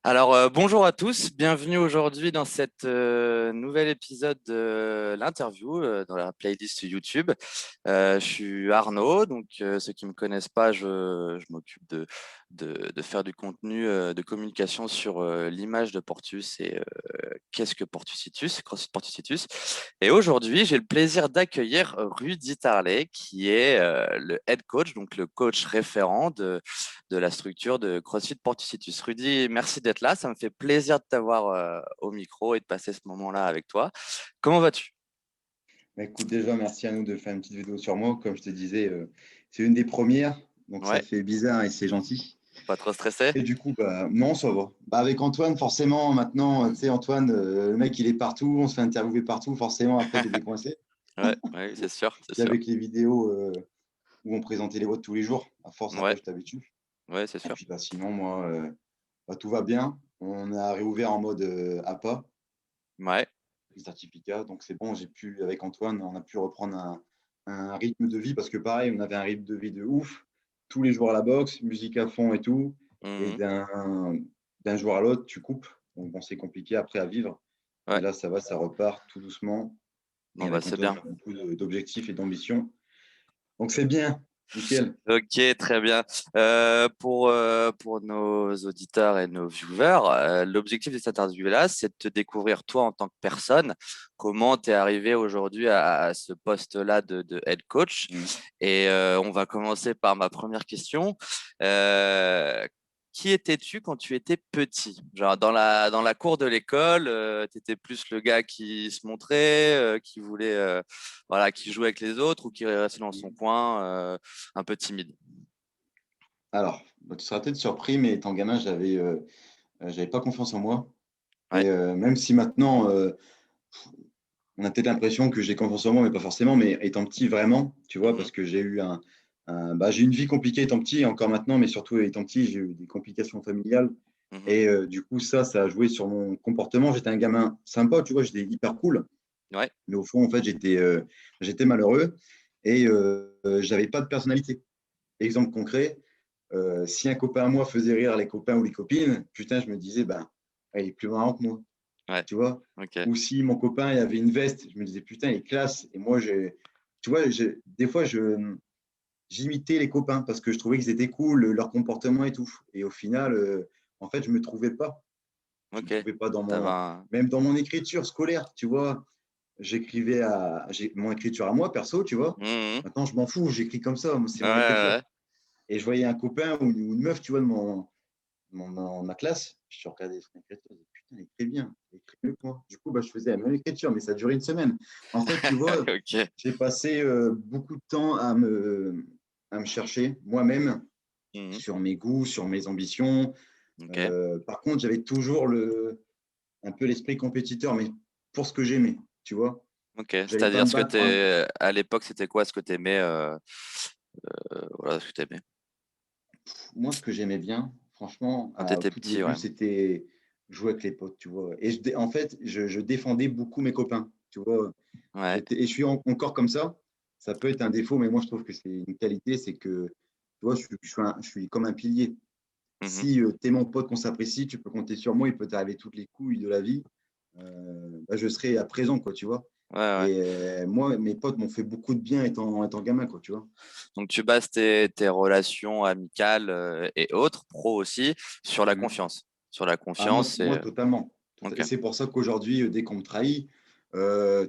Alors, bonjour à tous, bienvenue aujourd'hui dans cette nouvel épisode de l'interview dans la playlist YouTube. Je suis Arnaud, donc ceux qui me connaissent pas, je m'occupe de faire du contenu de communication sur l'image de Portus et qu'est-ce que Portusitus, CrossFit Portusitus. Et aujourd'hui, j'ai le plaisir d'accueillir Rudy Tarlet, qui est le head coach, donc le coach référent de la structure de CrossFit Portusitus. Rudy, merci d'être là. Ça me fait plaisir de t'avoir au micro et de passer ce moment-là avec toi. Comment vas-tu? Bah, écoute, déjà, merci à nous de faire une petite vidéo sur moi. Comme je te disais, c'est une des premières, donc ça Ouais, fait bizarre et c'est gentil. pas trop stressé? Et du coup, bah, non, ça va. Bah, avec Antoine, forcément, maintenant, tu sais, Antoine, le mec, il est partout, on se fait interviewer partout, forcément, après, tu es décoincé. Ouais, ouais, c'est sûr, c'est Puis sûr. avec les vidéos où on présentait les votes tous les jours, à force, après, Ouais, je t'habitue. ouais, c'est Et sûr. puis, bah, sinon, moi, bah, tout va bien. On a réouvert en mode APA, Ouais. les certificats. Donc, c'est bon, j'ai pu, avec Antoine, on a pu reprendre un rythme de vie parce que, pareil, on avait un rythme de vie de ouf. Tous les jours à la boxe, musique à fond et tout. Et Mhm. d'un jour à l'autre, tu coupes. Donc, bon, c'est compliqué après à vivre. Mais Ouais. là, ça va, ça repart tout doucement. Et Bon, bah, avec c'est Antoine, bien. on a beaucoup d'objectifs et d'ambitions. Donc, c'est bien. Nickel. Ok, très bien. Pour nos auditeurs et nos viewers, l'objectif de cette interview-là, c'est de te découvrir toi en tant que personne, comment tu es arrivé aujourd'hui à ce poste-là de head coach. Mm. Et on va commencer par ma première question. Euh, qui étais-tu quand tu étais petit? Genre dans la cour de l'école, tu étais plus le gars qui se montrait, qui voulait, voilà, qui jouait avec les autres ou qui restait dans son coin, un peu timide. Alors, bah, tu seras peut-être surpris, mais étant gamin, j'avais pas confiance en moi. Ouais. Et même si maintenant, on a peut-être l'impression que j'ai confiance en moi, mais pas forcément. Mais étant petit, vraiment, tu vois, Mhm. parce que j'ai eu bah, j'ai eu une vie compliquée étant petit, et encore maintenant, mais surtout étant petit, j'ai eu des complications familiales. Mhm. Et du coup, ça a joué sur mon comportement. J'étais un gamin sympa, tu vois, j'étais hyper cool. Ouais. Mais au fond, en fait, j'étais malheureux et j'avais pas de personnalité. Exemple concret, si un copain à moi faisait rire les copains ou les copines, putain, je me disais, ben, il est plus marrant que moi, Ouais. tu vois. Ok. Ou si mon copain il avait une veste, je me disais, putain, il est classe. Et moi, tu vois, des fois, j'imitais les copains parce que je trouvais qu'ils étaient cool, leur comportement et tout. Et au final, en fait, je me trouvais pas. Je me Ok. trouvais pas T'avais un... même dans mon écriture scolaire, tu vois. J'ai mon écriture à moi, perso, tu vois. Mhm. Maintenant, je m'en fous, j'écris comme ça, c'est Ouais, mon écriture. ouais, Et je voyais un copain ou une meuf, tu vois, ma classe. Je regardais son écriture, je disais, putain, il écrit bien, il écrit mieux que moi. Du coup, bah, je faisais la même écriture, mais ça durait une semaine. En fait, tu vois, ouais. Ok. j'ai passé beaucoup de temps à me chercher moi-même Mhm. sur mes goûts, sur mes ambitions. Ok. Par contre, j'avais toujours un peu l'esprit compétiteur, mais pour ce que j'aimais, tu vois. Ok. J'allais pas C'est-à-dire me ce que battre. Hein. t'es à l'époque, c'était quoi ce que t'aimais voilà, ce que t'aimais Moi, ce que j'aimais bien, franchement, quand au t'étais tout petit, début, ouais. c'était jouer avec les potes, tu vois. Et en fait, je défendais beaucoup mes copains, tu vois. Ouais. Et je suis encore comme ça. Ça peut être un défaut, mais moi, je trouve que c'est une qualité, c'est que, tu vois, je suis comme un pilier. Mhm. Si tu es mon pote, qu'on s'apprécie, tu peux compter sur moi, il peut t'arriver toutes les couilles de la vie. Bah, je serai à présent, quoi, tu vois. Ouais, ouais. Et moi, mes potes m'ont fait beaucoup de bien étant gamin, quoi, tu vois. Donc tu bases tes relations amicales et autres, pro aussi, sur la Mm. confiance. Sur la Ah, confiance moi, et totalement. ok. Et c'est pour ça qu'aujourd'hui, dès qu'on me trahit,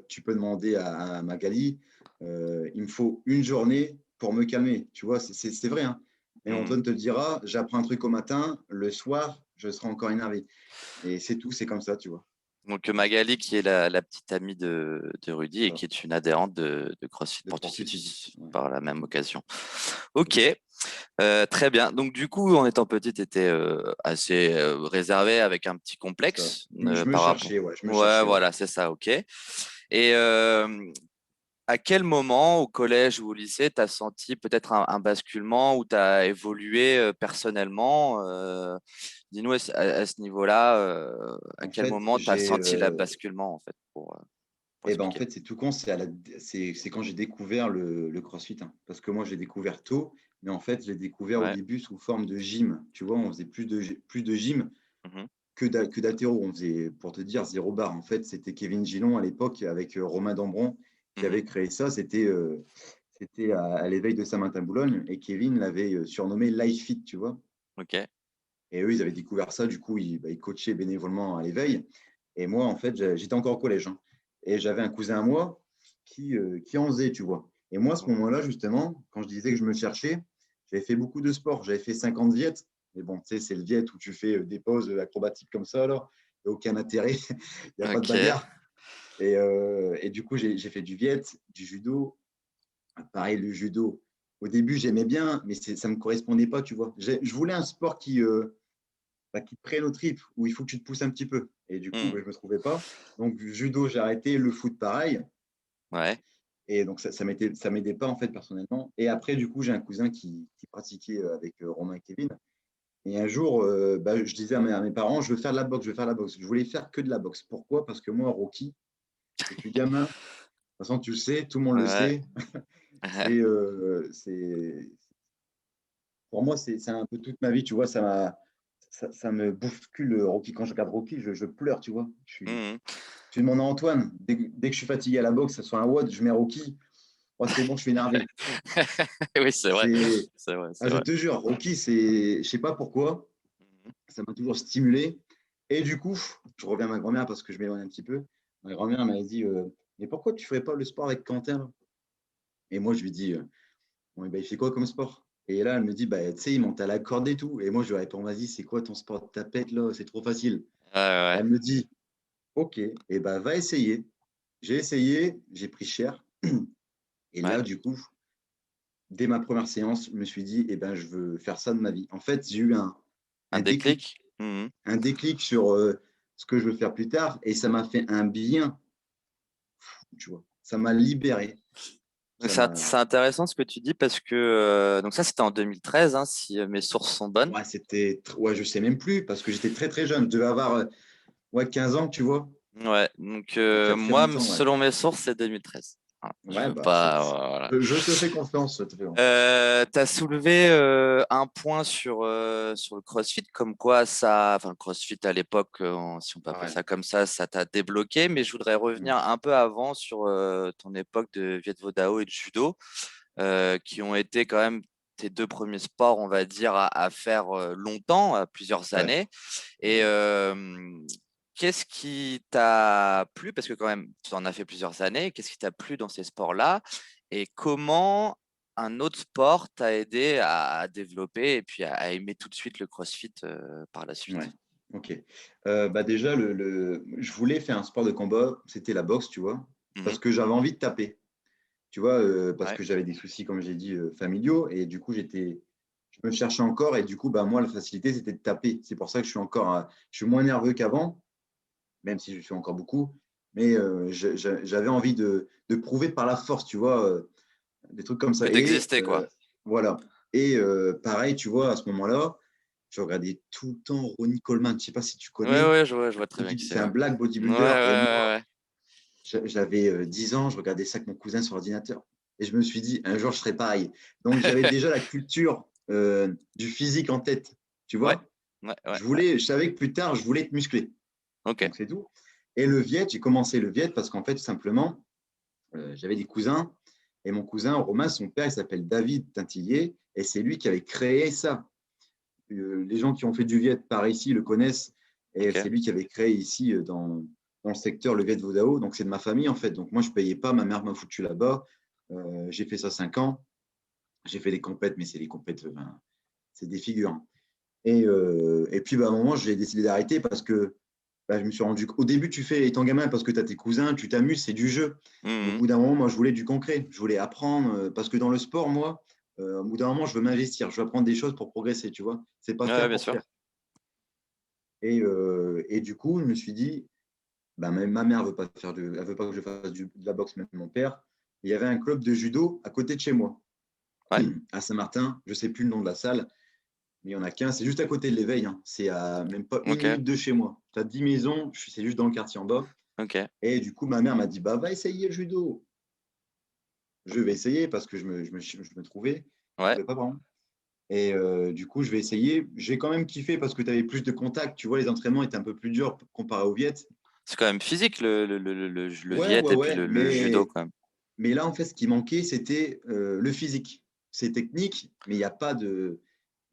tu peux demander à Magali, il me faut une journée pour me calmer. Tu vois, c'est vrai. Hein. Et Mhm. Antoine te dira, j'apprends un truc au matin, le soir, je serai encore énervé. Et c'est tout, c'est comme ça, tu vois. Donc Magali, qui est la petite amie de Rudy et Voilà. qui est une adhérente de CrossFit De Portusitis. Portusitus Ouais, par la même occasion. c'est Ok, ça. très bien. Donc du coup, en étant petit, tu étais assez réservé avec un petit C'est ça. complexe Je me par rapport. cherchais, ouais, je me Ouais, cherchais, ouais. voilà, c'est ça, ok. Et à quel moment, au collège ou au lycée, tu as senti peut-être un basculement où tu as évolué personnellement dis-nous à ce niveau-là, à En quel fait, moment tu as senti le basculement en fait pour... pour Et ben en expliquer. fait, c'est tout con, c'est quand j'ai découvert le CrossFit, hein. Parce que moi, j'ai découvert tôt, mais en fait, j'ai découvert au Ouais. début sous forme de gym. Tu vois, on faisait plus de gym Mmh. que d'haltéro. On faisait, pour te dire, 0 barre. En fait, c'était Kevin Gillon à l'époque avec Romain Dambron qui Mmh. avait créé ça. C'était à l'éveil de Saint-Martin-Boulogne et Kevin l'avait surnommé Life Fit, tu vois. OK. Et eux, ils avaient découvert ça. Du coup, ils coachaient bénévolement à l'éveil. Et moi, en fait, j'étais encore au collège, hein. Et j'avais un cousin à moi qui en faisait, tu vois. Et moi, à ce moment-là, justement, quand je disais que je me cherchais, j'avais fait beaucoup de sport. J'avais fait 50 viet. Mais bon, tu sais, c'est le viet où tu fais des poses acrobatiques comme ça, alors. Il n'y a aucun intérêt. Il n'y a pas de OK. bagarre. Et du coup, j'ai fait du viet, du judo. Pareil, le judo. Au début, j'aimais bien, mais ça ne me correspondait pas, tu vois. Je voulais un sport qui te prenne au tripes, où il faut que tu te pousses un petit peu. Et du coup, Mmh. je ne me trouvais pas. Donc, judo, j'ai arrêté. Le foot, pareil. Ouais. Et donc, ça m'aidait pas, en fait, personnellement. Et après, du coup, j'ai un cousin qui pratiquait avec Romain et Kevin. Et un jour, je disais à mes parents, je veux faire de la boxe, je veux faire de la boxe. Je voulais faire que de la boxe. Pourquoi? Parce que moi, Rocky, depuis gamin, de toute façon, tu le sais, tout le monde le Ouais. sait, c'est pour moi, c'est un peu toute ma vie, tu vois, ça me bouscule Rocky. Quand je regarde Rocky, je pleure, tu vois. Mmh. Tu demandes à Antoine, dès que je suis fatigué à la boxe, ça soit un WOD, je mets Rocky. Oh, c'est bon, je suis énervé. Oui, c'est vrai. C'est, C'est vrai, ah, c'est je vrai. te jure, Rocky, je sais pas pourquoi, Mmh. ça m'a toujours stimulé. Et du coup, je reviens à ma grand-mère parce que je m'éloigne un petit peu. Ma grand-mère m'avait dit, mais pourquoi tu ne ferais pas le sport avec Quentin là? Et moi, je lui dis, bon, bah, il fait quoi comme sport? Et là, elle me dit, bah, tu sais, il monte à la corde et tout. Et moi, je lui réponds, vas-y, c'est quoi ton sport de tapette là? C'est trop facile. Ouais, ouais. Elle me dit, ok, et bah, va essayer. J'ai essayé, j'ai pris cher. Et Ouais. là, du coup, dès ma première séance, je me suis dit, eh ben, je veux faire ça de ma vie. En fait, j'ai eu Un un déclic, déclic? Mmh. un déclic sur ce que je veux faire plus tard. Et ça m'a fait un bien, tu vois. Ça m'a libéré. Donc Ça m'a. c'est intéressant ce que tu dis parce que donc ça c'était en 2013 hein, si mes sources sont bonnes. Ouais, ouais, je sais même plus parce que j'étais très, très jeune. Je devais avoir ouais, 15 ans, tu vois. Ouais, donc Donc, il y a très moi longtemps, ouais. selon mes sources c'est 2013. Voilà. Je Ouais, veux bah, pas voilà. je te fais confiance. Je te fais confiance. Tu as soulevé un point sur le CrossFit, comme quoi ça, enfin le CrossFit à l'époque, si on peut appeler Ouais. ça comme ça t'a débloqué, mais je voudrais revenir Mm. un peu avant sur ton époque de Viet Vo Dao et de judo, qui ont été quand même tes deux premiers sports, on va dire, à faire longtemps, à plusieurs Ouais. années. Et Ouais. qu'est-ce qui t'a plu? Parce que quand même, tu en as fait plusieurs années. Qu'est-ce qui t'a plu dans ces sports-là? Et comment un autre sport t'a aidé à développer et puis à aimer tout de suite le CrossFit par la Ouais. suite? Ok. Bah déjà, je voulais faire un sport de combat. C'était la boxe, tu vois, Mhm. parce que j'avais envie de taper. Tu vois, parce Ouais, que j'avais des soucis, comme j'ai dit, familiaux. Et du coup, je me cherchais encore. Et du coup, bah, moi, la facilité, c'était de taper. C'est pour ça que je suis moins nerveux qu'avant, même si je suis encore beaucoup. Mais j'avais envie de prouver par la force, tu vois, des trucs comme ça. que Et d'exister, quoi. voilà. Et pareil, tu vois, à ce moment-là, je regardais tout le temps Ronnie Coleman. Je ne sais pas si tu Ouais, connais. ouais, je vois très bien qui c'est. C'est un Ouais, black ouais, bodybuilder. Et moi, ouais, j'avais 10 ans, je regardais ça avec mon cousin sur l'ordinateur. Et je me suis dit, un jour, je serai pareil. Donc, j'avais ouais. déjà la culture du physique en tête. Tu Ouais, vois, ouais, ouais, ouais. je savais que plus tard, je voulais être musclé. Ok. Donc, c'est tout. Et le Viet, j'ai commencé le Viet parce qu'en fait, tout simplement, j'avais des cousins. Et mon cousin, Romain, son père, il s'appelle David Tintillier. Et c'est lui qui avait créé ça. Les gens qui ont fait du Viet par ici le connaissent. Et Ok. c'est lui qui avait créé ici dans le secteur le Viet Vo Dao. Donc, c'est de ma famille, en fait. Donc, moi, je ne payais pas. Ma mère m'a foutu là-bas. J'ai fait ça 5 ans. J'ai fait des compètes, mais c'est des compètes, c'est des figures, hein. Et puis, bah, à un moment, j'ai décidé d'arrêter parce que bah, je me suis rendu. Au début, tu fais étant gamin parce que tu as tes cousins, tu t'amuses, c'est du jeu. Mais au Mhm. bout d'un moment, moi, je voulais du concret. Je voulais apprendre parce que dans le sport, moi, au bout d'un moment, je veux m'investir. Je veux apprendre des choses pour progresser, tu vois. C'est pas Ouais, faire bien pour sûr. faire. Et du coup, je me suis dit, bah, même ma mère veut pas elle veut pas que je fasse de la boxe, même mon père. Il y avait un club de judo à côté de chez moi, Ouais. à Saint-Martin. Je sais plus le nom de la salle, mais il y en a qu'un. C'est juste à côté de l'éveil, hein. C'est à même pas une Ok. minute de chez moi. Tu as 10 maisons, c'est juste dans le quartier en bas. OK. Et du coup, ma mère m'a dit, bah, va essayer le judo. Je vais essayer parce que je me trouvais, je Ouais. trouvais pas, pardon. Et du coup, je vais essayer. J'ai quand même kiffé parce que tu avais plus de contact. Tu vois, les entraînements étaient un peu plus durs comparé au Viet. C'est quand même physique le Ouais, Viet ouais, et puis ouais. le judo quand même. Mais là, en fait, ce qui manquait, c'était le physique. C'est technique, mais il n'y a pas de,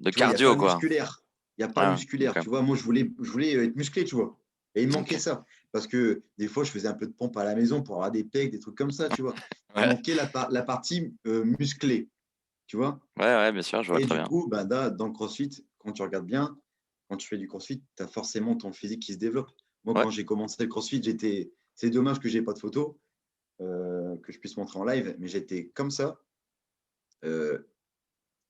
De tu vois, il y a pas cardio, le quoi. musculaire. Il y a pas le Ah, musculaire. OK. Tu vois, moi, je voulais être musclé, tu vois. Et il me manquait OK. ça. Parce que des fois, je faisais un peu de pompe à la maison pour avoir des pecs, des trucs comme ça, tu vois. Il Ouais. manquait la partie musclée, tu vois. Ouais, ouais, bien sûr, je vois Et très du bien. coup, bah, là, dans le CrossFit, quand tu regardes bien, quand tu fais du CrossFit, tu as forcément ton physique qui se développe. Moi, Ouais. quand j'ai commencé le CrossFit, j'étais. C'est dommage que j'ai pas de photos, que je puisse montrer en live, mais j'étais comme ça. Euh,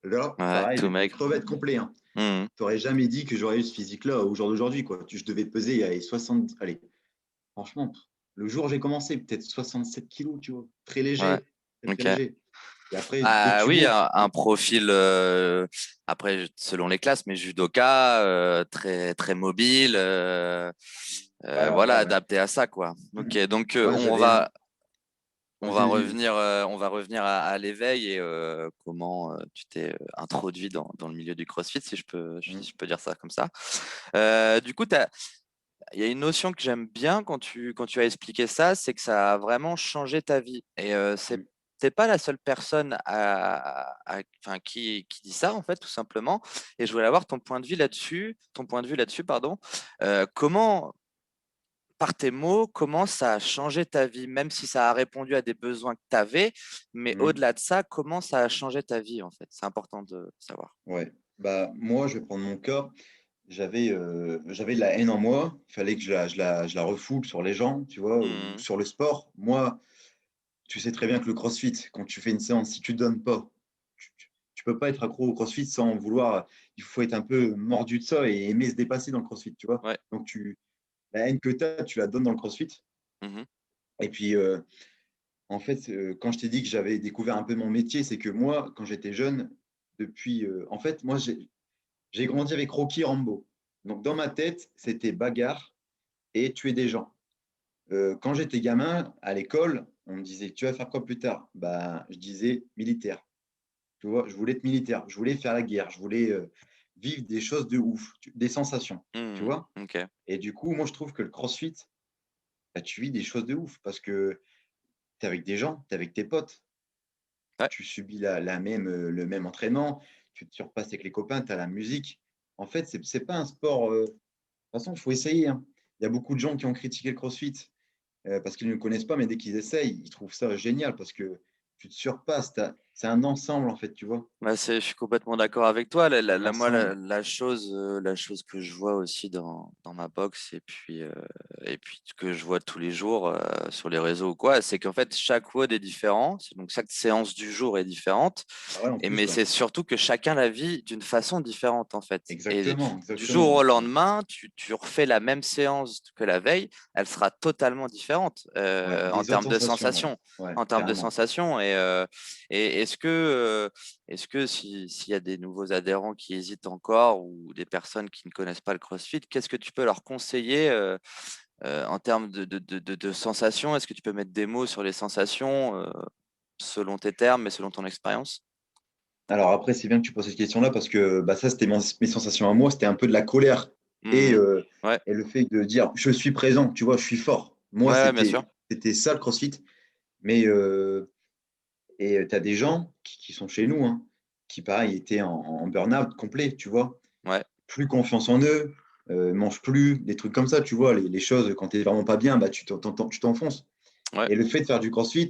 Là, Ouais, pareil, tout j'étais maigre. crevette complet. Hein. Mmh. Tu n'aurais jamais dit que j'aurais eu ce physique-là au jour d'aujourd'hui. Quoi. Je devais peser allez, 60. Allez, franchement, le jour où j'ai commencé, peut-être 67 kilos, tu vois. Très Ouais. léger. Très, très OK. léger. Et après, dès que Ah tu oui, montes, un profil, après, selon les classes, mais judoka, très, très mobile, ouais, voilà, voilà, ouais. adapté à ça, quoi. OK, donc Ouais, j'avais un. Vas-y, vas-y, vas-y. on va revenir à l'éveil et comment tu t'es introduit dans le milieu du CrossFit, si Mm, je peux dire ça comme ça. Du coup, il y a une notion que j'aime bien quand tu as expliqué ça, c'est que ça a vraiment changé ta vie. Et mm. t'es pas la seule personne enfin, qui dit ça, en fait, tout simplement. Et je voulais avoir ton point de vue là-dessus, pardon. Comment, par tes mots, comment ça a changé ta vie, même si ça a répondu à des besoins que tu avais, mais Mm. au-delà de ça, comment ça a changé ta vie, en fait? C'est important de savoir. Ouais. Bah, moi, je vais prendre mon cas. J'avais de la haine en moi. Il fallait que je la refoule sur les gens, tu vois, ou Mhm. sur le sport. Moi, tu sais très bien que le CrossFit, quand tu fais une séance, si tu ne donnes pas, tu peux pas être accro au CrossFit sans vouloir. Il faut être un peu mordu de ça et aimer se dépasser dans le CrossFit, tu vois. Ouais. Donc, la haine que tu as, tu la donnes dans le CrossFit. Mhm. Et puis, en fait, quand je t'ai dit que j'avais découvert un peu mon métier, c'est que moi, quand j'étais jeune, en fait, moi, j'ai grandi avec Rocky Rambo. Donc, dans ma tête, c'était bagarre et tuer des gens. Quand j'étais gamin, à l'école, on me disait, tu vas faire quoi plus tard? Bah, je disais militaire. Tu vois, je voulais être militaire. Je voulais faire la guerre. Je voulais vivre des choses de ouf, des sensations. Tu Mhm. vois? OK. Et du coup, moi, je trouve que le CrossFit, bah, tu vis des choses de ouf parce que tu es avec des gens, tu es avec tes potes. Ouais. Tu subis le même entraînement, tu te surpasses avec les copains, tu as la musique. En fait, c'est pas un sport. De toute façon, il faut essayer. Hein. Il y a beaucoup de gens qui ont critiqué le CrossFit parce qu'ils ne le connaissent pas, mais dès qu'ils essayent, ils trouvent ça génial parce que tu te surpasses. C'est un ensemble, en fait, tu vois. Bah, je suis complètement d'accord avec toi. Un ensemble. La chose que je vois aussi dans ma box et puis que je vois tous les jours sur les réseaux ou quoi, c'est qu'en fait, chaque WOD est différent. Donc, chaque séance du jour est différente. Ah ouais, en plus, Mais ouais. c'est surtout que chacun la vit d'une façon différente, en fait. Et Exactement, du jour exactement. au Ouais. lendemain, tu refais la même séance que la veille, elle sera totalement différente Ouais, des autres sensations, ouais. Ouais, en termes de carrément. sensations. Et est-ce que s'il y a des nouveaux adhérents qui hésitent encore ou des personnes qui ne connaissent pas le CrossFit, qu'est-ce que tu peux leur conseiller en termes de sensations? Est-ce que tu peux mettre des mots sur les sensations selon tes termes, mais selon ton expérience? Alors après, c'est bien que tu poses cette question-là parce que bah, ça, c'était mes sensations à moi. C'était un peu de la colère et, Mhm. euh, Ouais, et le fait de dire je suis présent, tu vois, je suis fort. Moi, ouais, ouais, bien sûr. c'était ça le CrossFit. Mais tu as des gens qui sont chez nous, hein, qui, pareil, étaient en burn-out complet, tu vois. Ouais, Plus confiance en eux, mangent plus, des trucs comme ça, tu vois. Les choses, quand tu n'es vraiment pas bien, bah, tu t'enfonces. ouais, Et le fait de faire du CrossFit,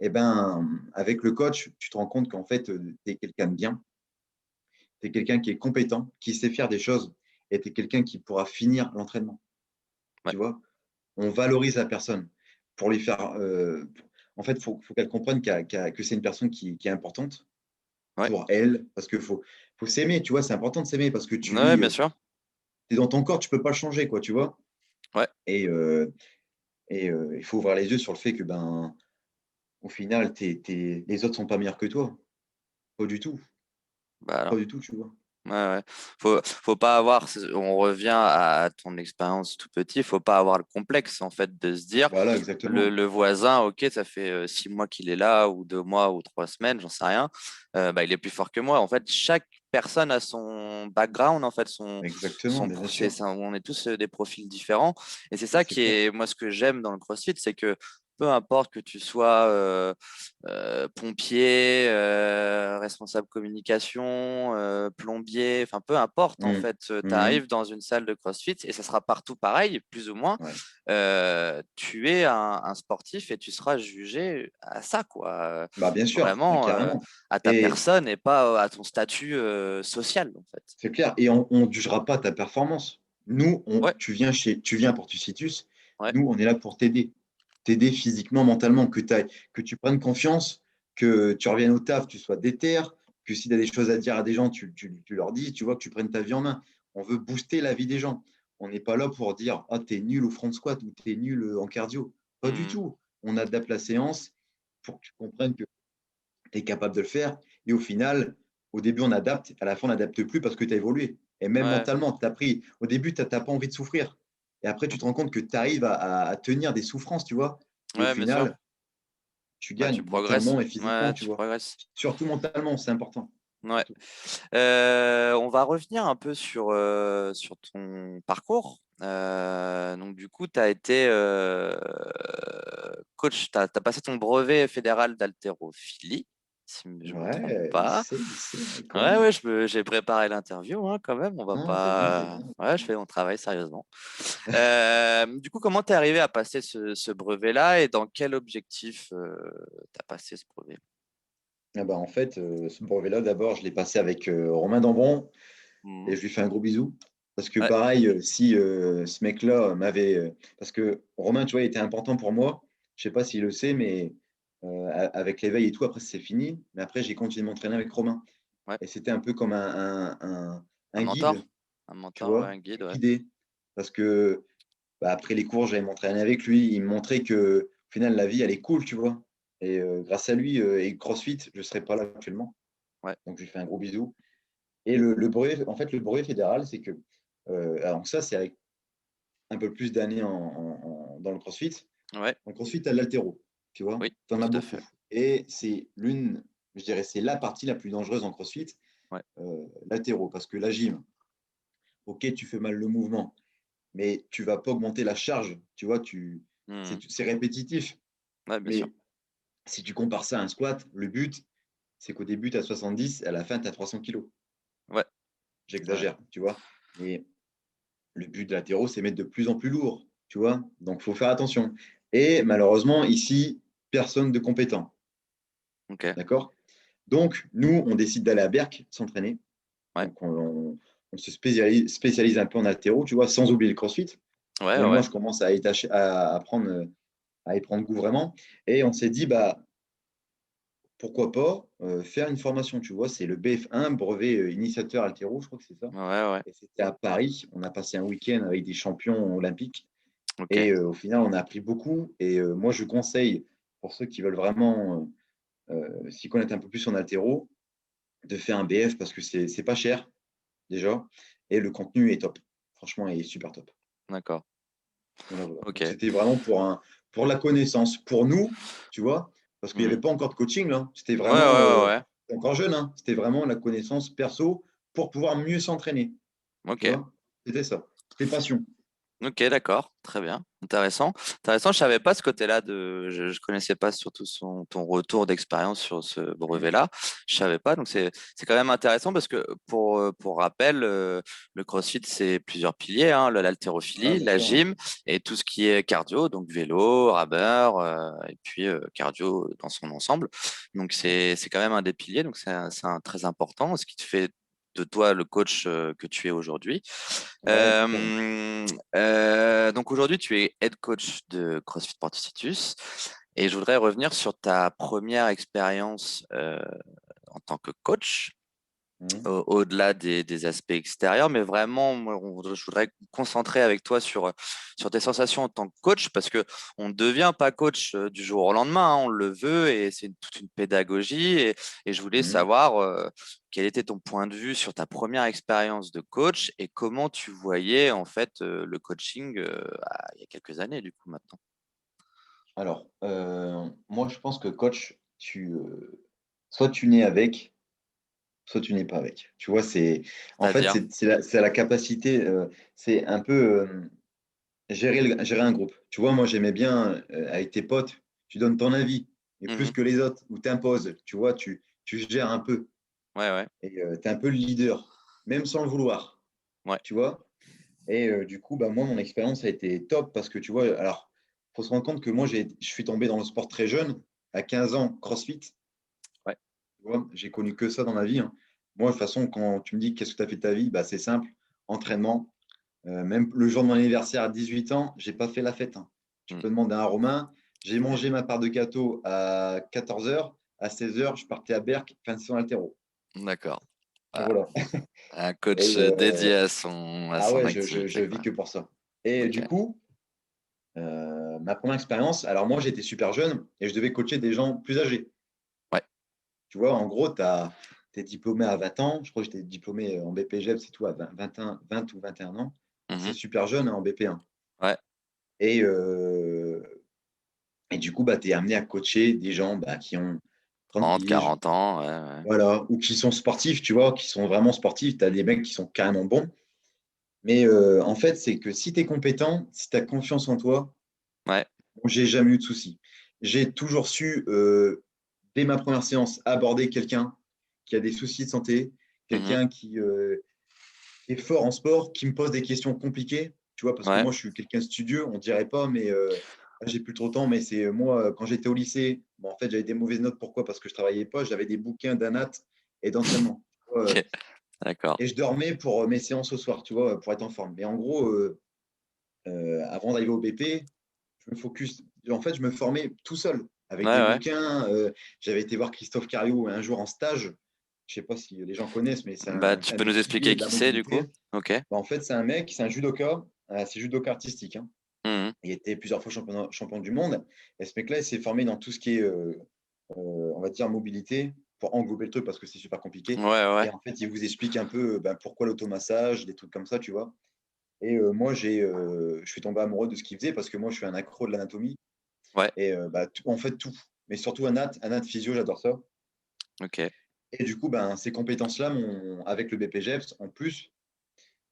eh ben, avec le coach, tu te rends compte qu'en fait, tu es quelqu'un de bien, tu es quelqu'un qui est compétent, qui sait faire des choses, et tu es quelqu'un qui pourra finir l'entraînement. ouais, Tu vois, on valorise la personne pour lui faire. En fait, faut qu'elle comprenne que c'est une personne qui est importante ouais, pour elle, parce qu'il faut s'aimer, tu vois, c'est important de s'aimer parce que tu ouais, vis, bien sûr. tu es dans ton corps, tu peux pas le changer, quoi, tu vois. Ouais, Et, il faut ouvrir les yeux sur le fait que, ben, au final, les autres sont pas meilleurs que toi. Pas du tout, bah pas alors. du tout, tu vois. Ouais, ouais. Faut pas avoir, on revient à ton expérience tout petit, faut pas avoir le complexe en fait de se dire Voilà, le, exactement. le voisin, ok, ça fait 6 mois qu'il est là, ou 2 mois, ou 3 semaines, j'en sais rien, bah, il est plus fort que moi. En fait, chaque personne a son background, en fait, Exactement, mais bien sûr. on est tous des profils différents. Et c'est Mais ça c'est qui clair. est, moi, ce que j'aime dans le CrossFit, c'est que peu importe que tu sois pompier, responsable communication, plombier, enfin peu importe en Mhm. fait, tu Mhm. arrives dans une salle de CrossFit et ça sera partout pareil, plus ou moins. Ouais. Tu es un sportif et tu seras jugé à ça, quoi. Bah, bien sûr, ah, Vraiment carrément. à ta Et personne et pas à ton statut social en fait. c'est clair. Et on ne jugera pas ta performance. Nous, Ouais, tu viens pour Portucitus. ouais. Nous, on est là pour t'aider. T'aider physiquement, mentalement, que tu prennes confiance, que tu reviennes au taf, tu sois déter, que si tu as des choses à dire à des gens, tu leur dis, tu vois, que tu prennes ta vie en main. On veut booster la vie des gens. On n'est pas là pour dire, ah, t'es nul au front squat ou t'es nul en cardio. Pas du Mhm. tout. On adapte la séance pour que tu comprennes que tu es capable de le faire. Et au final, au début, on adapte. À la fin, on n'adapte plus parce que tu as évolué. Et même Ouais, mentalement, tu as pris. Au début, tu n'as pas envie de souffrir. Et après, tu te rends compte que tu arrives à tenir des souffrances, tu vois. Et au ouais, bien sûr. final, tu Ouais, tu gagnes progresses. mentalement et physiquement, Ouais, tu tu vois. progresses. Surtout mentalement, c'est important. Ouais. Surtout. On va revenir un peu sur ton parcours. Donc, du coup, tu as été coach, tu as passé ton brevet fédéral d'haltérophilie, si je ne me trompe Ouais, pas. il sait, ouais, quand Ouais, même. ouais, j'ai préparé l'interview hein, quand même. On va Non, c'est bien, c'est pas. bien. Ouais, on travaille sérieusement. Du coup, comment tu es arrivé à passer ce brevet-là et dans quel objectif tu as passé ce brevet? Ah bah, en fait, ce brevet-là, d'abord, je l'ai passé avec Romain Dambron. Et Mhm. je lui fais un gros bisou. Parce que Ouais, pareil, si ce mec-là m'avait. Parce que Romain, tu vois, il était important pour moi. Je sais pas s'il le sait, mais avec l'éveil et tout, après, c'est fini. Mais après, j'ai continué de m'entraîner avec Romain. ouais. Et c'était un peu comme Un un guide, mentor? Un tu mentor, ouais, vois, un guide, qui ouais. guidait. Parce que bah, après les cours, j'allais m'entraîner avec lui. Il me montrait que, au final, la vie, elle est cool, tu vois. Et grâce à lui et CrossFit, je ne serais pas là actuellement. Ouais. Donc, je lui fais un gros bisou. Et le brevet, en fait, le brevet fédéral, c'est que, alors ça, c'est avec un peu plus d'années dans le CrossFit. Ouais, En CrossFit, tu as l'haltéro, tu vois, oui, tu en as tout à beaucoup. fait. Et c'est je dirais, c'est la partie la plus dangereuse en CrossFit, Ouais. l'haltéro, parce que la gym, ok, tu fais mal le mouvement, mais tu vas pas augmenter la charge, tu vois, Mhm. c'est répétitif. Ouais, bien sûr. Mais si tu compares ça à un squat, le but, c'est qu'au début, tu as 70, à la fin, tu as 300 kilos. Ouais, ouais. J'exagère, tu vois. Mais le but de l'athéro, c'est mettre de plus en plus lourd, tu vois. Donc, il faut faire attention. Et malheureusement, ici, personne de compétent. Ok. D'accord. Donc, nous, on décide d'aller à Berck s'entraîner. Ouais. Donc, on se spécialise un peu en altéro, tu vois, sans oublier le crossfit. Ouais, Mais moi, ouais. je commence à y prendre goût vraiment. Et on s'est dit, bah, pourquoi pas faire une formation, tu vois. C'est le BF1, brevet initiateur altéro, je crois que c'est ça. Ouais, ouais. Et c'était à Paris. On a passé un week-end avec des champions olympiques. Ok. Et au final, on a appris beaucoup. Et moi, je conseille, pour ceux qui veulent vraiment s'y connaître un peu plus en altéro, de faire un BF parce que c'est pas cher, déjà. Et le contenu est top. Franchement, il est super top. D'accord. Voilà, voilà. Ok. Donc, c'était vraiment pour la connaissance. Pour nous, tu vois, parce qu'il n'y avait Mhm. pas encore de coaching, là. C'était Ouais, ouais, vraiment, ouais, ouais. encore jeune, hein. C'était vraiment la connaissance perso pour pouvoir mieux s'entraîner. Tu Ok. vois, c'était ça. C'était passion. Ok, d'accord, très bien, intéressant. Intéressant, je savais pas ce côté-là je connaissais pas surtout ton retour d'expérience sur ce Mm. brevet-là. Je savais pas, donc c'est quand même intéressant parce que pour rappel, le CrossFit c'est plusieurs piliers, hein, Ouais, l'haltérophilie, bien la sûr, hein. gym et tout ce qui est cardio, donc vélo, rameur et puis cardio dans son ensemble. Donc c'est quand même un des piliers, donc c'est très important, ce qui te fait de toi le coach que tu es aujourd'hui. Ouais, c'est ça. Donc aujourd'hui, tu es head coach de CrossFit Porticitus et je voudrais revenir sur ta première expérience en tant que coach. Mhm. au-delà des aspects extérieurs, mais vraiment, moi, je voudrais me concentrer avec toi sur tes sensations en tant que coach, parce que on ne devient pas coach du jour au lendemain, hein, on le veut, et c'est toute une pédagogie, et je voulais Mhm. savoir quel était ton point de vue sur ta première expérience de coach, et comment tu voyais en fait le coaching il y a quelques années, du coup, maintenant. Alors, moi, je pense que coach, soit tu nais avec, soit tu n'es pas avec. Tu vois, en fait, C'est-à-dire, c'est la capacité, c'est un peu gérer un groupe. Tu vois, moi, j'aimais bien, avec tes potes, tu donnes ton avis, mais plus mhm, que les autres, ou tu imposes. Tu vois, tu gères un peu. ouais, ouais, Et tu es un peu le leader, même sans le vouloir. ouais, Tu vois. Et du coup, bah, moi, mon expérience a été top parce que tu vois, alors, faut se rendre compte que moi, je suis tombé dans le sport très jeune, à 15 ans, CrossFit. ouais, Tu vois, j'ai connu que ça dans ma vie, hein. Moi, de toute façon, quand tu me dis qu'est-ce que tu as fait de ta vie, bah, c'est simple, entraînement. Même le jour de mon anniversaire à 18 ans, j'ai pas fait la fête, hein. Tu mm, peux demander à un Romain. J'ai mangé ma part de gâteau à 14 heures. À 16 heures, je partais à Berck, fin de saison altéro. d'accord. Et Ah, voilà. un coach Et dédié à ah son ouais, je activité, vis quoi. que pour ça. Et Ok. du coup, ma première expérience, alors moi j'étais super jeune et je devais coacher des gens plus âgés. Ouais. Tu vois, en gros, tu es diplômé à 20 ans. Je crois que j'étais diplômé en BPGEP, c'est tout, à 20 ou 21 ans. C'est Mhm. super jeune, hein, en BP1. Ouais. Et, et du coup, bah, tu es amené à coacher des gens bah, qui ont 30 30, piges, 40 ans, ouais, ouais. voilà, ou qui sont sportifs, tu vois, qui sont vraiment sportifs. Tu as des mecs qui sont carrément bons. Mais en fait, c'est que si tu es compétent, si tu as confiance en toi, Ouais. j'ai jamais eu de soucis. J'ai toujours su, dès ma première séance, aborder quelqu'un qui a des soucis de santé, Mhm. quelqu'un qui est fort en sport, qui me pose des questions compliquées, tu vois, parce que Ouais. moi, je suis quelqu'un de studieux, on dirait pas, mais là, j'ai plus trop le temps, mais c'est moi, quand j'étais au lycée, bon, en fait, j'avais des mauvaises notes. Pourquoi? Parce que je travaillais pas, j'avais des bouquins d'anat et d'entraînement. Ok. D'accord. Et je dormais pour mes séances au soir, tu vois, pour être en forme. Mais en gros, avant d'arriver au BP, je me focus. En fait, je me formais tout seul Ouais, avec des ouais. bouquins. J'avais été voir Christophe Cario un jour en stage. Je sais pas si les gens connaissent, mais c'est Bah, tu un peux des nous piliers expliquer de la qui c'est, du coup? mobilité. Ok. Bah, en fait, c'est un mec, c'est un judoka. C'est judoka artistique, hein. Mhm. Il était plusieurs fois champion du monde. Et ce mec-là, il s'est formé dans tout ce qui est, on va dire, mobilité, pour englober le truc parce que c'est super compliqué. Ouais, ouais. Et en fait, il vous explique un peu ben, pourquoi l'automassage, des trucs comme ça, tu vois. Et moi, je suis tombé amoureux de ce qu'il faisait parce que moi, je suis un accro de l'anatomie. Ouais. Et bah, en fait, tout. Mais surtout un physio, j'adore ça. Ok. Et du coup, ben, ces compétences-là, avec le BPGEPS, en plus,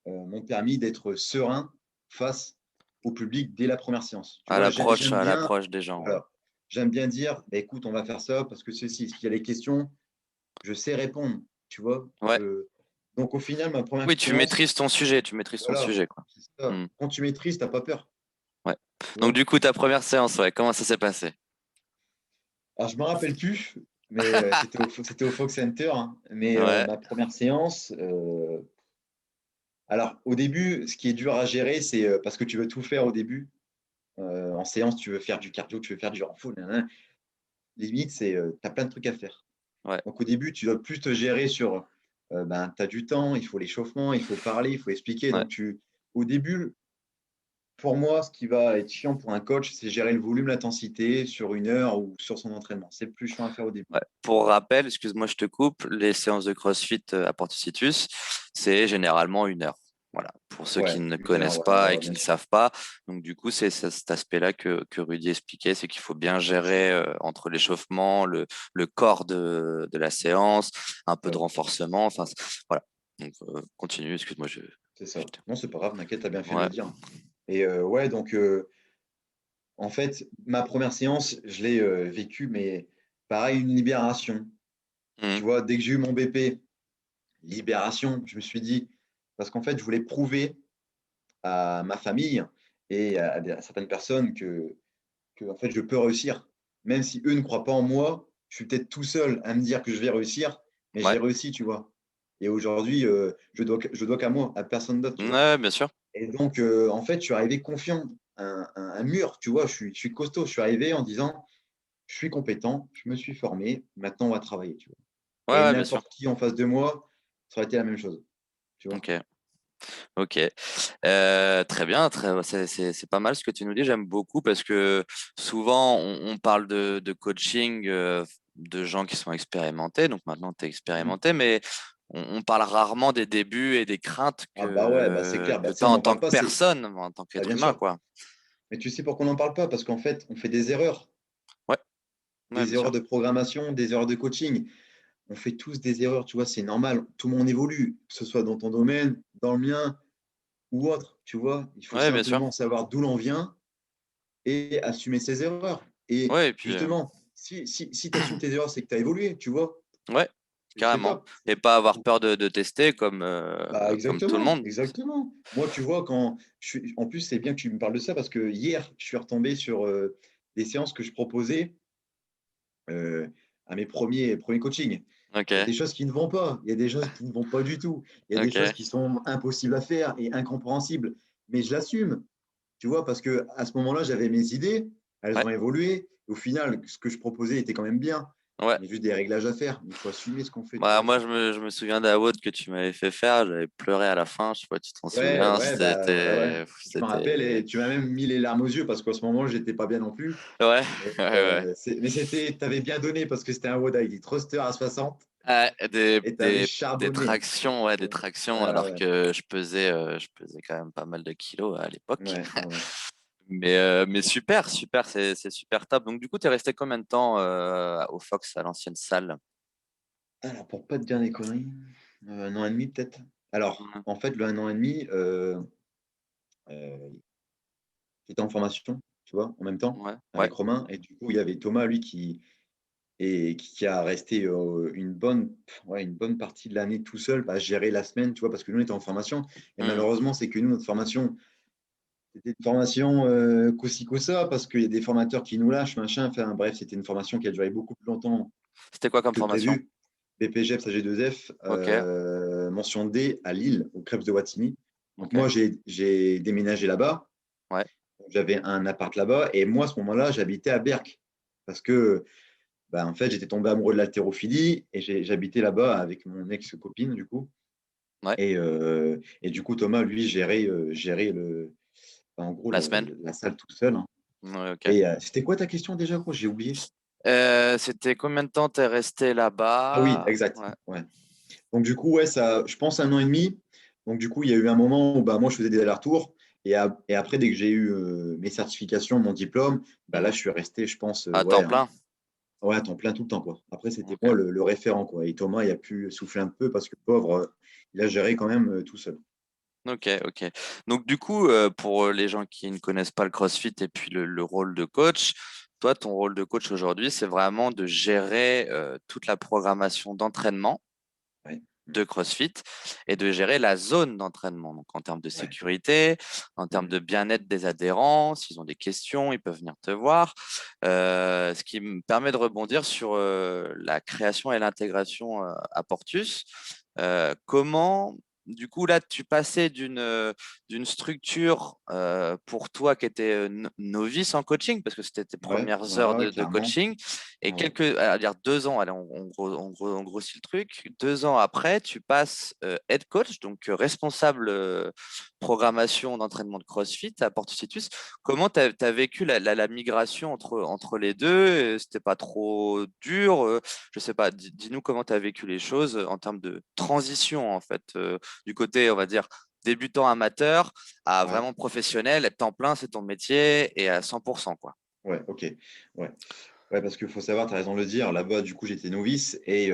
m'ont permis d'être serein face au public dès la première séance. Tu vois, À j'aime bien, l'approche des gens, ouais. voilà, j'aime bien dire, bah, écoute, on va faire ça parce que ceci, s'il y a des questions, je sais répondre, tu vois. Ouais. Donc, au final, ma première Oui, tu expérience, maîtrises ton sujet, voilà, quoi. c'est ça. Mhm. Quand tu maîtrises, tu n'as pas peur, Ouais. tu Donc, vois. du coup, ta première séance, ouais, comment ça s'est passé? Alors, je ne me rappelle plus, mais c'était au Fox Center, hein. Mais Ouais. ma première séance, alors au début, ce qui est dur à gérer, c'est parce que tu veux tout faire au début. En séance, tu veux faire du cardio, tu veux faire du renfort. Nanana. Limite, tu as plein de trucs à faire. Ouais. Donc au début, tu dois plus te gérer sur, ben, tu as du temps, il faut l'échauffement, il faut parler, il faut expliquer. Ouais. Donc au début, pour moi, ce qui va être chiant pour un coach, c'est gérer le volume, l'intensité sur une heure ou sur son entraînement. C'est le plus chiant à faire au début. Ouais. Pour rappel, excuse-moi, je te coupe, les séances de CrossFit à Porticitus, c'est généralement 1 heure. Voilà, pour ceux qui Ouais, ne une heure, connaissent ouais, pas et ouais, qui bien ne sûr. savent pas. Donc, du coup, c'est cet aspect-là que Rudy expliquait, c'est qu'il faut bien gérer entre l'échauffement, le corps de la séance, un peu de Ouais, renforcement. Enfin, voilà. Donc, continue, excuse-moi, c'est ça. Non, c'est pas grave, t'inquiète, t'as bien fait de Ouais. le dire. Et ouais, donc en fait, ma première séance, je l'ai vécue, mais pareil, une libération. Mhm. Tu vois, dès que j'ai eu mon BP, libération, je me suis dit, parce qu'en fait, je voulais prouver à ma famille et à certaines personnes que en fait, je peux réussir. Même si eux ne croient pas en moi, je suis peut-être tout seul à me dire que je vais réussir, mais j'ai Ouais. réussi, tu vois. Et aujourd'hui, je dois qu'à moi, à personne d'autre, tu vois. Ouais, bien sûr. Et donc, en fait, je suis arrivé confiant, un mur, tu vois, je suis costaud. Je suis arrivé en disant, je suis compétent, je me suis formé, maintenant on va travailler, tu vois. Ouais, Et ouais, bien sûr. n'importe qui en face de moi, ça aurait été la même chose. Tu vois? Ok. Ok, très bien, c'est pas mal ce que tu nous dis, j'aime beaucoup parce que souvent on parle de coaching de gens qui sont expérimentés, donc maintenant tu es Mhm. expérimenté, mais on parle rarement des débuts et des craintes Ah bah ouais, bah c'est clair. que Bah, tu ça, as on en n'en tant parle que pas. personne, en tant Bah, qu'être bien humain, sûr. quoi. Mais tu sais pourquoi on n'en parle pas? Parce qu'en fait, on fait Ouais, ouais, bien des sûr. erreurs de programmation, des erreurs de coaching. On fait tous des erreurs, tu vois, c'est normal. Tout le monde évolue, que ce soit dans ton domaine, dans le mien ou autre, tu vois. Il faut Ouais, bien sûr. simplement savoir d'où l'on vient et assumer ses erreurs. Et Ouais, et puis, justement, si tu assumes tes erreurs, c'est que tu as évolué, tu vois. ouais, C'est carrément. top. Et pas avoir peur de tester Bah, comme tout le exactement, monde. exactement. Moi, tu vois, en plus, c'est bien que tu me parles de ça parce que hier, je suis retombé sur des séances que je proposais euh, à mes premiers coachings. Ok, Il y a des choses qui ne vont pas, il y a des choses qui ne vont pas du tout, il y a des choses ok, qui sont impossibles à faire et incompréhensibles, mais je l'assume, tu vois, parce que à ce moment-là, j'avais mes idées, elles ouais, ont évolué. Au final, ce que je proposais était quand même bien. ouais. Il y a juste des réglages à faire. Il faut assumer ce qu'on fait, tu Bah, vois. moi, je me souviens d'un WOD que tu m'avais fait faire. J'avais pleuré à la fin. Je sais pas si tu t'en Ouais, souviens. ouais, bah ouais, ouais. Je me rappelle C'était, et tu m'as même mis les larmes aux yeux parce qu'à ce moment, j'étais pas bien non plus. ouais, Mais, ouais, ouais. t'avais bien donné parce que c'était un WOD avec des thrusters à 60 Ah, et t'avais des charbonné. tractions, ouais, Tu des vois. tractions, Ouais, alors ouais, que je pesais quand même pas mal de kilos à l'époque. ouais, ouais, ouais. Mais super, super, c'est super top. Donc, du coup, tu es resté combien de temps au Fox, à l'ancienne salle? Alors, pour pas te dire des conneries, 1 an et demi peut-être. Alors, Ouais, en fait, le 1 an et demi, euh, j'étais en formation, tu vois, en même temps, ouais, ouais. avec Romain. Et du coup, il y avait Thomas, lui, qui a resté une bonne partie de l'année tout seul à gérer la semaine, tu vois, parce que nous, on était en formation. Et Hmm. malheureusement, c'est que nous, notre formation, c'était une formation qu'aussi que ça, parce qu'il y a des formateurs qui nous lâchent, machin. Enfin, bref, c'était une formation qui a duré beaucoup plus longtemps C'était quoi comme que formation? prévu. BPGEPS AG2F, Ok, mention D à Lille, au Crêpes de Wattignies. Donc ok, moi, j'ai déménagé là-bas. ouais. J'avais un appart là-bas. Et moi, à ce moment-là, j'habitais à Berck. Parce que, bah, en fait, j'étais tombé amoureux de l'haltérophilie et j'habitais là-bas avec mon ex-copine, du coup. Ouais, Et du coup, Thomas, lui, gérait en gros, la semaine. la salle tout seul, hein. Ouais, ok. Et c'était quoi ta question déjà, gros? J'ai oublié. C'était combien de temps t'es resté Ah oui, là-bas? exact. Ouais. Ouais. Donc, du coup, ouais, ça, je pense 1 an et demi. Donc, du coup, il y a eu un moment où bah, moi, je faisais des allers-retours. Et après, dès que j'ai eu mes certifications, mon diplôme, bah, là, Mhm. je suis resté, je pense, À temps plein? ouais, à temps plein tout le temps, quoi. Après, c'était Ok, moi le référent, quoi. Et Thomas, il a pu souffler un peu parce que pauvre, il a géré quand même tout seul. ok, ok. Donc du coup, pour les gens qui ne connaissent pas le CrossFit et puis le rôle de coach, toi, ton rôle de coach aujourd'hui, c'est vraiment de gérer toute la programmation d'entraînement Ouais, de CrossFit et de gérer la zone d'entraînement. Donc, en termes de ouais, sécurité, en termes mm, de bien-être des adhérents, s'ils ont des questions, ils peuvent venir te voir. Ce qui me permet de rebondir sur la création et l'intégration à Portus. Comment, du coup, là, tu passais d'une structure pour toi qui était novice en coaching, parce que c'était tes ouais, premières ouais, heures ouais, de clairement. coaching, et Ouais, à dire 2 ans, allez, on grossit le truc. 2 ans après, tu passes head coach, donc responsable programmation d'entraînement de CrossFit à Portus. Comment tu as vécu la migration entre les deux? C'était pas trop dur? Je sais pas, dis-nous comment tu as vécu les choses en termes de transition, en fait, du côté, on va dire, débutant amateur à ouais, vraiment professionnel, temps plein, c'est ton métier et à 100%, quoi. ouais, ok. Ouais, ouais, parce qu'il faut savoir, tu as raison de le dire, là-bas, du coup, j'étais novice et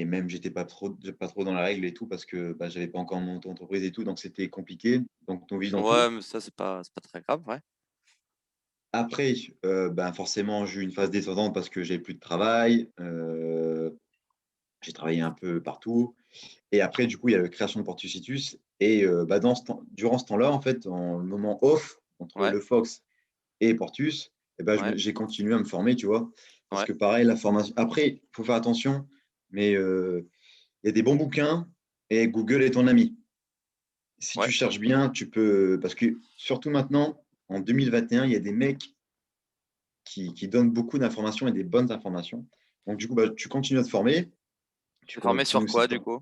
même, j'étais pas trop dans la règle et tout parce que bah, j'avais pas encore mon entreprise et tout, donc c'était compliqué. Donc, novice dans Ouais, tout. mais ça, c'est pas très grave, ouais. Après, ben forcément, j'ai eu une phase descendante parce que j'avais plus de travail. J'ai travaillé un peu partout. Et après, du coup, il y a la création de Portusitus. Et bah, durant ce temps-là, en fait, en le moment off entre Ouais, le Fox et Portus, eh ben, ouais, j'ai continué à me former, tu vois. Parce ouais, que pareil, la formation. Après, il faut faire attention, mais il y a des bons bouquins et Google est ton ami. Si ouais. tu cherches bien, tu peux. Parce que surtout maintenant, en 2021, il y a des mecs qui donnent beaucoup d'informations et des bonnes informations. Donc, du coup, bah, tu continues à te former. Tu T'es formé continues sur aussi quoi, de du coup?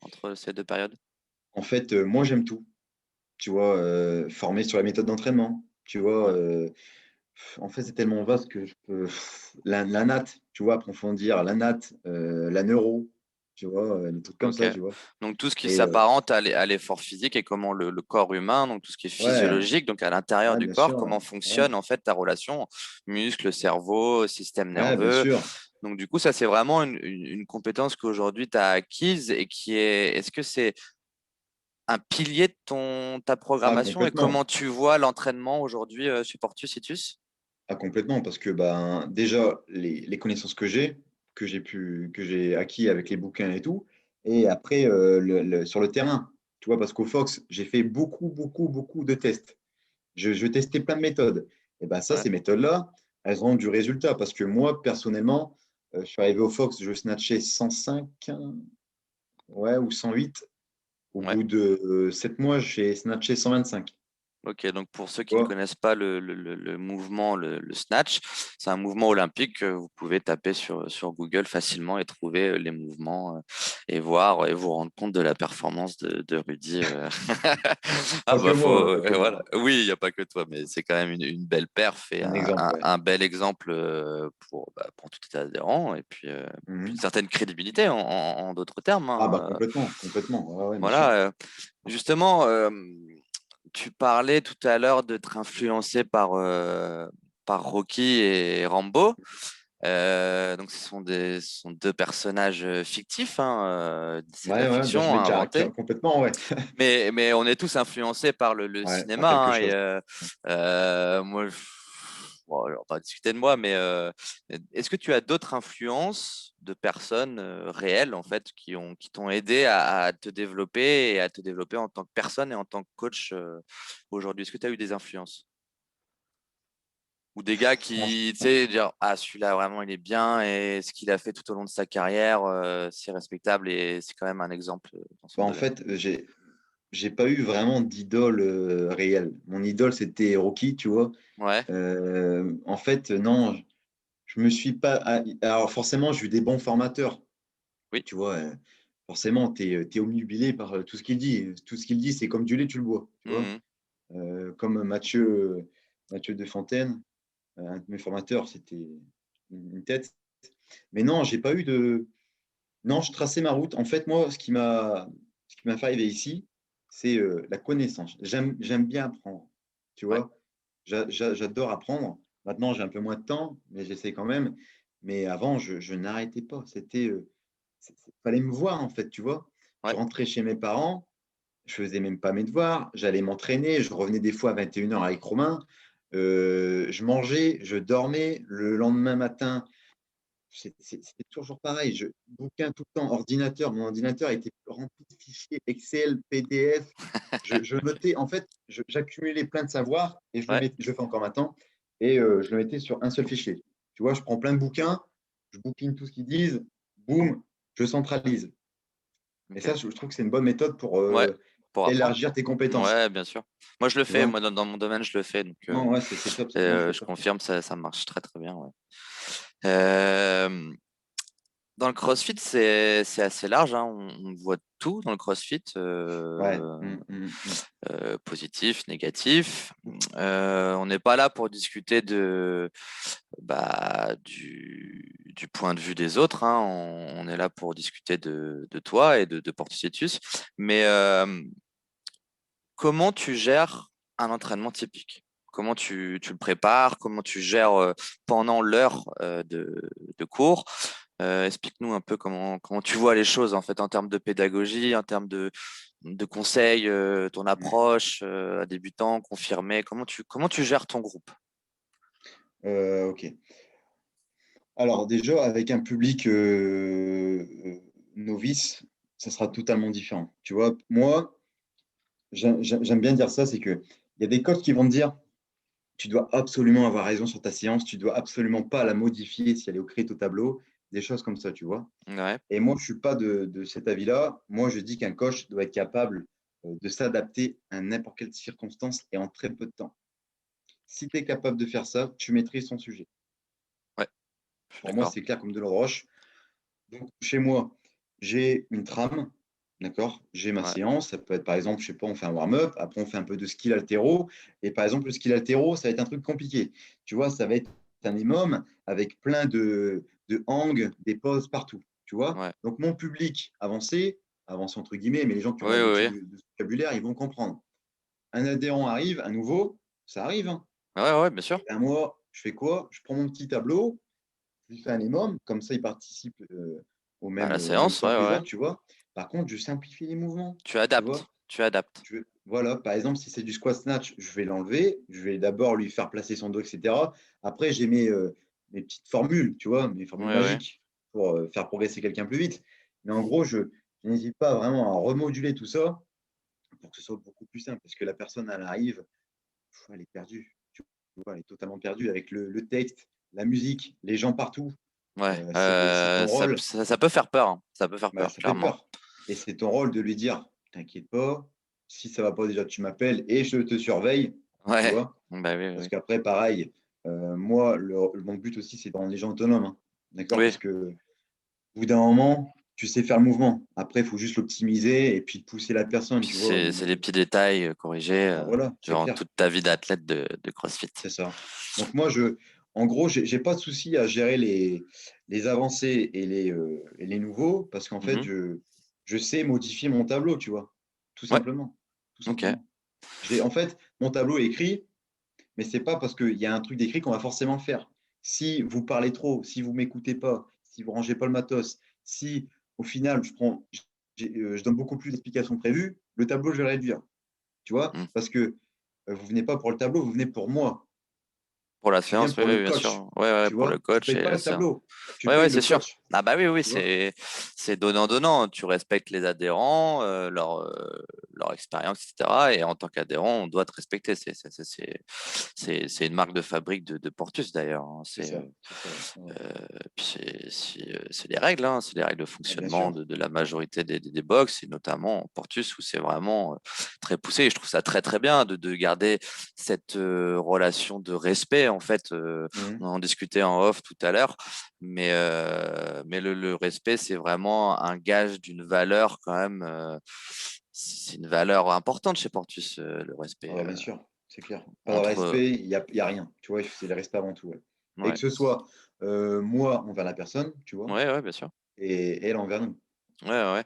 entre ces deux périodes? En fait, moi, j'aime tout. Tu vois, former sur la méthode d'entraînement, tu vois, Ouais, en fait, c'est tellement vaste que je peux la natte, tu vois, approfondir la natte, la neuro, tu vois, des trucs comme ok. ça, tu vois? Donc tout ce qui Et s'apparente à l'effort physique et comment le corps humain, donc tout ce qui est ouais, physiologique, donc à l'intérieur ouais, du bien corps, sûr, comment ouais, fonctionne en fait ta relation muscle, cerveau, système ouais, bien nerveux. sûr. Donc du coup, ça c'est vraiment une compétence qu'aujourd'hui tu as acquise et qui est-ce que c'est un pilier de ta Ah programmation et complètement, comment tu vois l'entraînement aujourd'hui chez Portus Situs? ah complètement parce que, ben, déjà les connaissances que j'ai acquis avec les bouquins et tout et après, le sur le terrain, tu vois? Parce qu'au Fox, j'ai fait beaucoup, beaucoup, beaucoup de tests. Je testais plein de méthodes. Et ben ça, Ouais, ces méthodes-là, elles ont du résultat parce que moi, personnellement, je suis arrivé au Fox, je snatchais 105, ouais, ou 108. Au ouais. bout de 7 mois, j'ai snatché 125. Ok, donc pour ceux Tu qui ne vois? connaissent pas le mouvement, le snatch, c'est un mouvement olympique que vous pouvez taper sur Google facilement et trouver les mouvements et voir et vous rendre compte de la performance de Rudy. Ah Pas que bah moi, faut, pas que voilà. moi. Oui, il n'y a pas que toi, mais c'est quand même une belle perf et Un exemple, ouais. un bel exemple pour tout état adhérent et puis une Mmh. certaine crédibilité en d'autres termes, Ah bah hein. complètement, complètement. Ouais, ouais, bien sûr. Voilà. Justement, tu parlais tout à l'heure d'être influencé par Rocky et Rambo. Donc, ce sont deux personnages fictifs, hein, c'est de la Ouais, ouais, bien fiction sûr, mais hein, inventée. complètement, ouais. Mais on est tous influencés par le Ouais, par quelque cinéma, hein, chose. moi, bon, on va discuter de moi, mais est-ce que tu as d'autres influences de personnes réelles en fait qui t'ont aidé à te développer et à te développer en tant que personne et en tant que coach aujourd'hui? Est-ce que tu as eu des influences ou des gars qui, tu Franchement, sais, dire ah celui-là vraiment il est bien et ce qu'il a fait tout au long de sa carrière, c'est respectable et c'est quand même un exemple dans son bah, en domaine. fait, j'ai pas eu vraiment d'idole, réelle. Mon idole, c'était Rocky, tu vois? Ouais, En fait, non, je me suis pas alors forcément, j'ai eu des bons formateurs, oui. tu vois? Forcément, tu es, obnubilé par, tout ce qu'il dit. Tout ce qu'il dit, c'est comme du lait, tu le bois, tu vois? Mhm. Comme Mathieu Defontaine, un de mes formateurs, c'était une tête. Mais non, j'ai pas eu de non, je traçais ma route. En fait, moi, ce qui m'a fait arriver ici, c'est, la connaissance. J'aime bien apprendre, tu Ouais. vois? J'adore apprendre. Maintenant, j'ai un peu moins de temps, mais j'essaie quand même. Mais avant, je n'arrêtais pas. C'était, fallait me voir, en fait, tu vois? Je Ouais. rentrais chez mes parents, je faisais même pas mes devoirs, j'allais m'entraîner, je revenais des fois à 21 heures avec Romain, je mangeais, je dormais. Le lendemain matin, c'était toujours pareil. Je bouquin tout le temps, ordinateur. Mon ordinateur était rempli de fichiers Excel, PDF. Je notais, en fait, j'accumulais plein de savoir et Ouais. je le fais encore maintenant, et je le mettais sur un seul fichier. Tu vois, je prends plein de bouquins, je bouquine tout ce qu'ils disent, boum, je centralise. Et ça, Ok. je trouve que c'est une bonne méthode pour Ouais. Pour apprendre. élargir tes compétences. Ouais, bien sûr. Moi, je le Tu fais. vois? Moi, dans mon domaine, je le fais. Donc, Non, ouais, c'est top ça. Non, c'est je top. confirme, ça marche très, très bien. Ouais. Euh, Dans le CrossFit, c'est assez large, hein. On voit tout dans le CrossFit, Ouais. Mmh. positif, négatif. On n'est pas là pour discuter du point de vue des autres, hein. On est là pour discuter de toi et de Portisietus. Mais comment tu gères un entraînement typique? Comment tu le prépares? Comment tu gères pendant l'heure de cours? Explique-nous un peu comment tu vois les choses en fait en termes de pédagogie, en termes de conseils, ton Mmh. approche à débutants, confirmés. Comment tu gères ton groupe? OK. Alors déjà, avec un public, novice, ça sera totalement différent. Tu vois? Moi, j'aime bien dire ça, c'est qu'il y a des coachs qui vont te dire: «Tu dois absolument avoir raison sur ta séance, tu dois absolument pas la modifier si elle est écrite au tableau», des choses comme ça, tu vois? Ouais, Et moi, je suis pas de cet avis-là. Moi, je dis qu'un coach doit être capable, de s'adapter à n'importe quelle circonstance et en très peu de temps. Si tu es capable de faire ça, tu maîtrises ton sujet. ouais, je suis Pour moi, d'accord. c'est clair comme de l'eau de roche. Donc chez moi, j'ai une trame, D'accord? J'ai ma Ouais. séance, ça peut être par exemple, je sais pas, on fait un warm-up, après on fait un peu de skill haltéro et par exemple, le skill haltéro, ça va être un truc compliqué. Tu vois? Ça va être un minimum avec plein de hang, des poses partout, tu vois? Ouais. Donc mon public avancé entre guillemets, mais les gens qui ont Oui, oui, l'habitude oui. de ce vocabulaire, ils vont comprendre. Un adhérent arrive, un nouveau, ça arrive, hein. Ouais, ouais, bien sûr. Et ben moi, je fais quoi? Je prends mon petit tableau, je lui fais un minimum, comme ça il participe, À la au même séance, temps ouais, que les ouais. autres, tu vois? Par contre, je simplifie les mouvements, Tu tu adaptes. vois? Tu adaptes. Voilà, par exemple, si c'est du squat snatch, je vais l'enlever, je vais d'abord lui faire placer son dos, et cetera. Après, j'ai mes petites formules, tu vois? Mes formules Oui, oui. magiques pour, faire progresser quelqu'un plus vite. Mais en gros, je n'hésite pas vraiment à remoduler tout ça pour que ce soit beaucoup plus simple parce que la personne, elle arrive, elle est perdue, tu vois? Elle est totalement perdue avec le texte, la musique, les gens partout. Ouais, C'est ton rôle. ça peut faire peur, hein. Ça peut faire Bah, peur, ça fait clairement. peur et c'est ton rôle de lui dire: «T'inquiète pas, si ça va pas déjà tu m'appelles et je te surveille», tu Ouais. vois? Bah, oui, oui, Parce oui. qu'après pareil, moi mon but aussi c'est de rendre les gens autonomes, hein. D'accord? Oui, Parce qu'au bout d'un moment, tu sais faire le mouvement. Après, il faut juste l'optimiser et puis pousser la personne, puis tu vois? c'est les petits détails, corrigés, Bah, voilà, c'est durant clair, toute ta vie d'athlète de CrossFit. c'est ça. Donc moi en gros, j'ai pas de souci à gérer les avancés et les nouveaux parce qu'en fait, Mmh. je sais modifier mon tableau, tu vois? Tout Ouais, simplement, tout OK. simplement. En fait, mon tableau est écrit, mais c'est pas parce qu'il y a un truc d'écrit qu'on va forcément le faire. Si vous parlez trop, si vous m'écoutez pas, si vous rangez pas le matos, si au final je donne beaucoup plus d'explications que prévu, le tableau, je vais le réduire, tu vois? Mmh. Parce que, vous venez pas pour le tableau, vous venez pour moi. Pour la Tu viens séance, oui, pour le oui, bien coach, sûr. Ouais, ouais, tu pour le vois? Tu coach payes et pas la le séance. tableau, tu Ouais, ouais, payes c'est le sûr. coach, Ah bah oui, oui, tu vois? c'est donnant-donnant. Tu respectes les adhérents, leur expérience, etc. Et en tant qu'adhérent, on doit te respecter. C'est une marque de fabrique de Portus d'ailleurs, hein. C'est ça, ouais, ouais. Puis c'est les règles, hein. C'est les règles de Ah bien fonctionnement sûr, de la majorité des box, et notamment en Portus où c'est vraiment très poussé. Et je trouve ça très très bien de garder cette relation de respect. En fait, mmh. on en discutait en off tout à l'heure, mais le respect, c'est vraiment un gage d'une valeur quand même. C'est une valeur importante chez Portus, le Ah respect. bah, bien sûr, c'est clair. Pas de Entre. respect, il y a rien, tu vois? C'est le respect avant tout, ouais et Ouais, que ce soit, moi envers la personne, tu vois? ouais, ouais, bien sûr. Et elle envers nous. Ouais, ouais.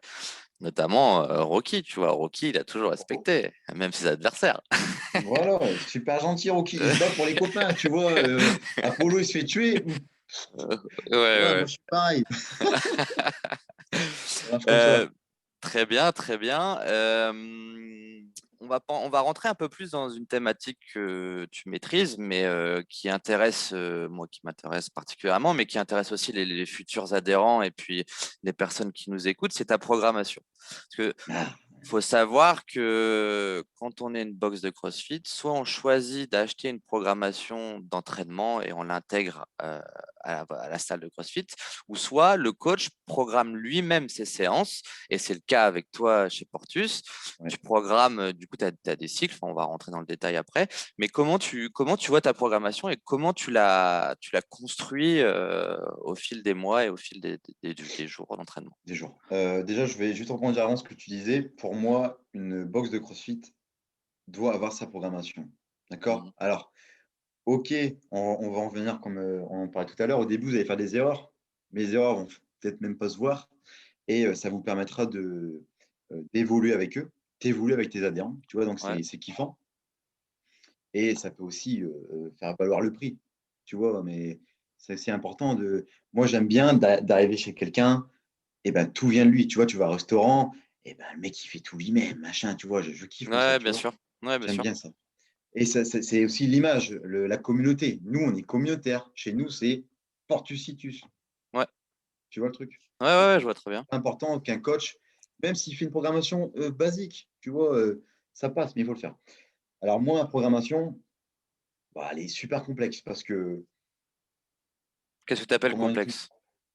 Notamment Rocky, tu vois. Rocky, il a toujours Oh, respecté, même ses adversaires. voilà, super gentil Rocky, il se bat pour les copains, tu vois? Apollo, il se fait tuer, Ouais, tu vois? ouais. Moi, je suis pareil, ça marche comme ça. Euh, Très bien, très bien. On va rentrer un peu plus dans une thématique que tu maîtrises, mais qui intéresse, moi qui m'intéresse particulièrement, mais qui intéresse aussi les futurs adhérents et puis les personnes qui nous écoutent, c'est ta programmation. Parce que Ah, faut savoir que quand on est une box de CrossFit, soit on choisit d'acheter une programmation d'entraînement et on l'intègre à la salle de CrossFit, ou soit le coach programme lui-même ses séances, et c'est le cas avec toi chez Portus. ouais. Tu programmes, du coup, tu as des cycles, enfin, on va rentrer dans le détail après, mais comment tu vois ta programmation et comment tu l'as construit au fil des mois et au fil des jours d'entraînement? Des jours. Déjà, je vais juste rebondir avant ce que tu disais. Pour moi, une box de CrossFit doit avoir sa programmation. Mhm. D'accord? Alors, OK, on va en venir comme, on en parlait tout à l'heure. Au début, vous allez faire des erreurs, mais les erreurs vont peut-être même pas se voir et ça vous permettra d'évoluer avec eux, d'évoluer avec tes adhérents, tu vois? Donc Ouais, c'est kiffant et ça peut aussi, faire valoir le prix, tu vois? Mais c'est aussi important de moi, j'aime bien d'arriver chez quelqu'un et ben, tout vient de lui, tu vois? Tu vas au restaurant et ben, le mec, il fait tout lui-même, machin, tu vois? Je kiffe moi ça, ouais, tu bien vois? sûr. Ouais, bien J'aime sûr. bien ça. Et ça c'est aussi l'image, la communauté. Nous, on est communautaire. Chez nous, c'est portus situs. Ouais, Tu vois le truc? ouais, Donc ouais, je c'est vois très bien. important qu'un coach, même s'il fait une programmation, basique, tu vois? Ça passe, mais il faut le faire. Alors moi, ma programmation, bah, elle est super complexe parce que Qu'est-ce que tu appelles comment expliquer? complexe?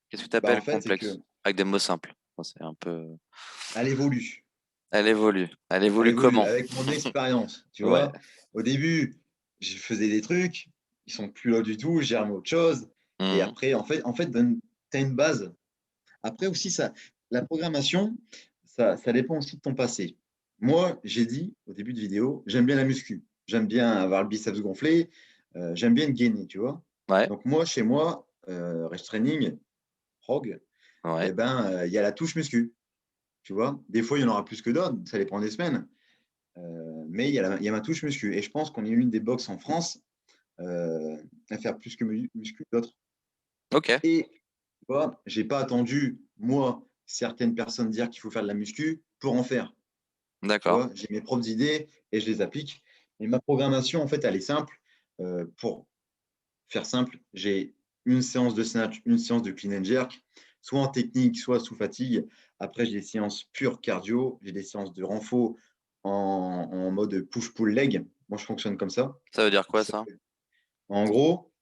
Qu'est-ce que tu Bah, en appelles fait, c'est complexe? qu'elle Avec des mots simples. Bon, c'est un peu. évolue. Elle évolue. Elle Elle évolue évolue comment? avec mon expérience, tu Ouais. vois? Au début, je faisais des trucs, ils sont plus là du tout, j'ai remis autre chose et Mhm. après en fait, tu as une base. Après aussi ça la programmation, ça dépend aussi de ton passé. Moi, j'ai dit au début de vidéo, j'aime bien la muscu. J'aime bien avoir le biceps gonflé. J'aime bien gainer, tu vois. Ouais, Donc, moi, chez moi, Rest Training, Prog, ouais. eh ben, il y a la touche muscu. Tu vois, des fois, il y en aura plus que d'autres. Ça dépend des semaines. Mais il y a ma touche muscu. Et je pense qu'on est l'une des box en France à faire plus que muscu que d'autres. Ok, Et tu vois, j'ai pas attendu, moi, certaines personnes dire qu'il faut faire de la muscu pour en faire. Tu d'accord. vois, j'ai mes propres idées et je les applique. Et ma programmation, en fait, elle est simple. Pour faire simple, j'ai une séance de snatch, une séance de clean and jerk, soit en technique, soit sous fatigue. Après, j'ai des séances pures cardio, j'ai des séances de renfort en mode push-pull leg. Moi, je fonctionne comme ça. Ça veut dire quoi Ça ça? fait- En gros,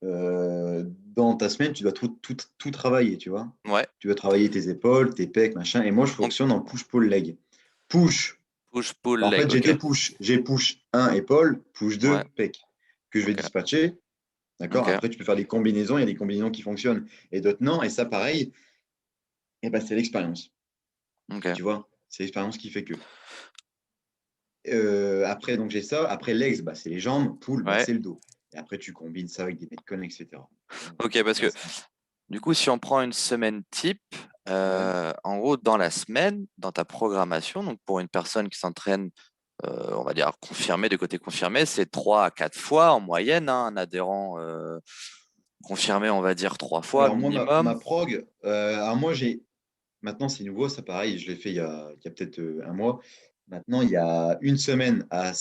dans ta semaine, tu dois tout travailler, tu vois. Ouais. Tu dois travailler tes épaules, tes pecs, machin. Et moi, je Donc fonctionne en push-pull leg. Push. push pull En leg. fait, j'ai Ok. des push. J'ai push 1 épaule, push Ouais. 2 pec que je vais Ok. dispatcher. D'accord. Ok. Après, tu peux faire des combinaisons. Il y a des combinaisons qui fonctionnent et d'autres non. Et ça, pareil, eh ben, c'est l'expérience. Ok. Tu vois, c'est l'expérience qui fait que. Après, donc j'ai ça. Après, legs, bah, c'est les jambes. Pull, bah, Ouais. c'est le dos. Et après, tu combines ça avec des metcons, etc. Ok, parce Voilà, que du coup, si on prend une semaine type, ouais. en gros, dans la semaine, dans ta programmation, donc pour une personne qui s'entraîne, on va dire confirmé, de côté confirmé, c'est 3 à 4 fois en moyenne, hein, un adhérent confirmé, on va dire 3 fois Alors moi, minimum. ma prog, alors moi j'ai, maintenant c'est nouveau, ça pareil, je l'ai fait il y a peut-être un mois. Maintenant, il y a une semaine à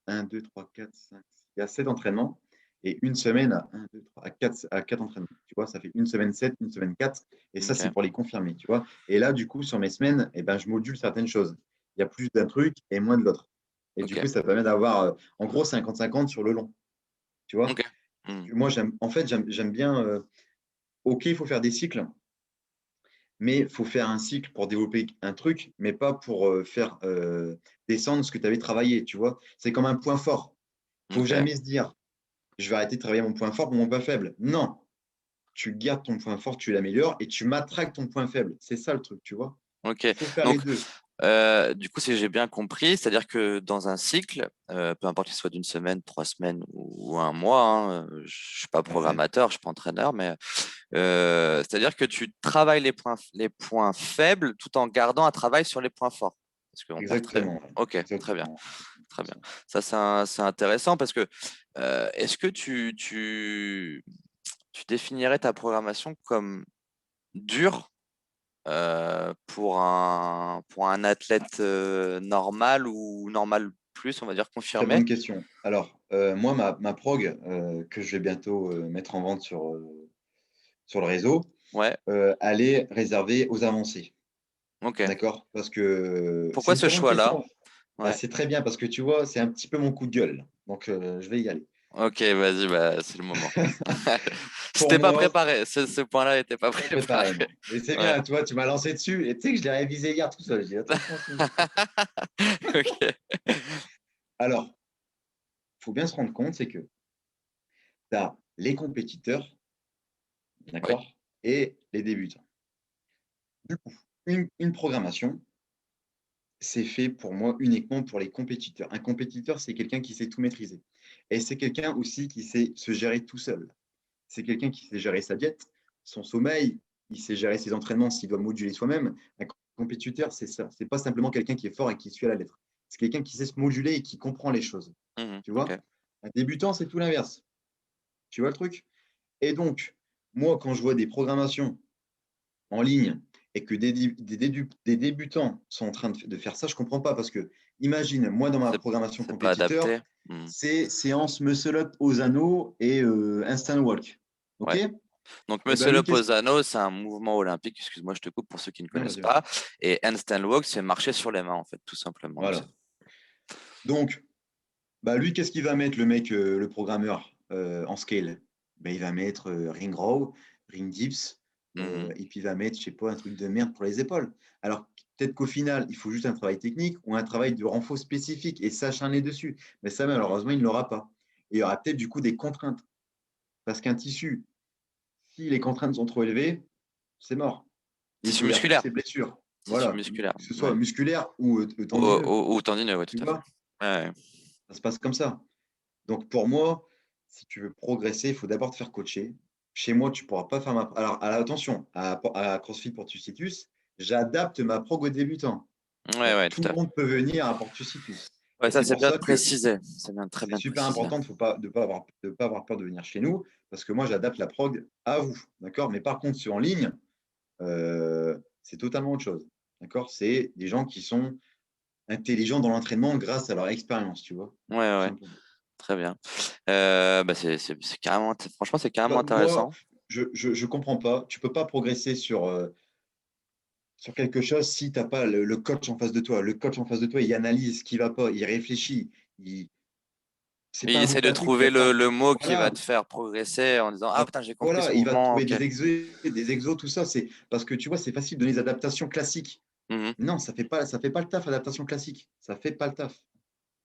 1, 2, 3, 4, 5, il y a 7 entraînements et une semaine à 1, 2, 3, à 4 entraînements. Tu vois, ça fait une semaine 7, une semaine 4 et ça c'est Ok. pour les confirmer, tu vois. Et là, du coup, sur mes semaines, eh ben, je module certaines choses. Il y a plus d'un truc et moins de l'autre. Et du Ok. coup, ça permet d'avoir, en gros, 50-50 sur le long, tu vois. Ok. Hmm. Moi, en fait, j'aime bien. OK, il faut faire des cycles, mais il faut faire un cycle pour développer un truc, mais pas pour faire descendre ce que tu avais travaillé, tu vois. C'est comme un point fort. Il ne faut Ok. jamais se dire, je vais arrêter de travailler mon point fort pour mon point faible. Non, tu gardes ton point fort, tu l'améliores et tu matraques ton point faible. C'est ça le truc, tu vois. Ok. Il faut faire les Donc, deux. du coup, si j'ai bien compris, c'est-à-dire que dans un cycle, peu importe qu'il soit d'une semaine, 3 semaines ou un mois, hein, je suis pas Ouais, programmateur, je suis pas entraîneur, mais c'est-à-dire que tu travailles les points faibles tout en gardant un travail sur les points forts. Parce qu'on perd très. exactement. Ouais. Ok, très bien, Exactement. très C'est bien. ça. Ça, c'est intéressant parce que est-ce que tu définirais ta programmation comme dure pour un athlète normal ou normal plus, on va dire Très confirmé? bonne question. Alors, moi, ma prog, que je vais bientôt mettre en vente sur le réseau, Ouais, elle est réservée aux avancés. ok. D'accord? Parce que c'est Pourquoi une ce très bonne choix-là? question. Bah, Ouais. c'est très bien parce que tu vois, c'est un petit peu mon coup de gueule. Donc, je vais y aller. Ok, vas-y, bah, c'est le moment. Je Pour t'ai pas moi, préparé. Ce point-là n'était pas pas préparé, préparé. non. Mais c'est Ouais. bien, tu vois, tu m'as lancé dessus. Et tu sais que je l'ai révisé hier tout seul. J'ai dit, attention, Simon. Ok. Alors, il faut bien se rendre compte, c'est que tu as les compétiteurs, Oui, d'accord, et les débutants. Du coup, une programmation, c'est fait pour moi uniquement pour les compétiteurs. Un compétiteur, c'est quelqu'un qui sait tout maîtriser. Et c'est quelqu'un aussi qui sait se gérer tout seul. C'est quelqu'un qui sait gérer sa diète, son sommeil, il sait gérer ses entraînements s'il doit moduler soi-même. Un compétiteur, c'est ça. C'est pas simplement quelqu'un qui est fort et qui suit à la lettre. C'est quelqu'un qui sait se moduler et qui comprend les choses. mhm, Tu ok. vois? Un débutant, c'est tout l'inverse. Tu vois le truc? Et donc, moi, quand je vois des programmations en ligne et que des débutants sont en train de faire ça, je ne comprends pas parce que, imagine, moi, dans ma C'est programmation c'est pas compétiteur, adapté. Mhm, c'est séance muscle-up aux anneaux et instant walk. OK? ouais. Donc, Et ben Monsieur lui, qu'est-ce que. Lopozano, c'est un mouvement olympique. Excuse-moi, je te coupe pour ceux qui ne Non, connaissent vas-y, vas-y. pas. Et handstand walk, c'est marcher sur les mains, en fait, tout simplement. Donc, Voilà. Donc, bah lui, qu'est-ce qu'il va mettre, le mec, le programmeur, en scale? Ben, il va mettre ring row, ring dips, mhm, et puis il va mettre, je sais pas, un truc de merde pour les épaules. Alors, peut-être qu'au final, il faut juste un travail technique ou un travail de renfort spécifique et s'acharner dessus. Mais ça, malheureusement, il ne l'aura pas. Et il y aura peut-être du coup des contraintes. Parce qu'un tissu, si les contraintes sont trop élevées, c'est mort. Il tissu peut vers toutes musculaire. ses blessures. Tissu Voilà, musculaire. que ce soit Ouais. musculaire ou tendineux, Ou tendineux, ouais, tu tout à fait. vois, Ouais, ça se passe comme ça. Donc pour moi, si tu veux progresser, il faut d'abord te faire coacher. Chez moi, tu pourras pas faire ma alors attention, à CrossFit Portus j'adapte ma prog aux débutants. ouais, ouais, Tout tout le à fait. monde peut venir à Portus Ouais, et ça, c'est c'est pour bien de ça que préciser. C'est bien, très c'est bien de super préciser. important, il faut pas pas avoir peur de venir chez nous parce que moi, j'adapte la prog à vous, d'accord? Mais par contre, sur en ligne, c'est totalement autre chose, d'accord? C'est des gens qui sont intelligents dans l'entraînement grâce à leur expérience, tu vois? Ouais, Tout ouais, simplement. très bien. Bah, c'est carrément, franchement, c'est carrément Moi, intéressant. je comprends pas. Tu peux pas progresser sur quelque chose si tu as pas le coach en face de toi. Le coach en face de toi, il analyse ce qui va pas, il réfléchit. C'est Il pas un bout essaie de de papier qui trouver va te faire. le mot qui va Voilà, te faire progresser en disant: «Ah putain, j'ai compris ce voilà, il va te mouvement, trouver OK.» des exos, tout ça. C'est parce que tu vois, c'est facile de donner des adaptations classiques. Mmh. Non, ça fait pas le taf, adaptation classique. Ça fait pas le taf.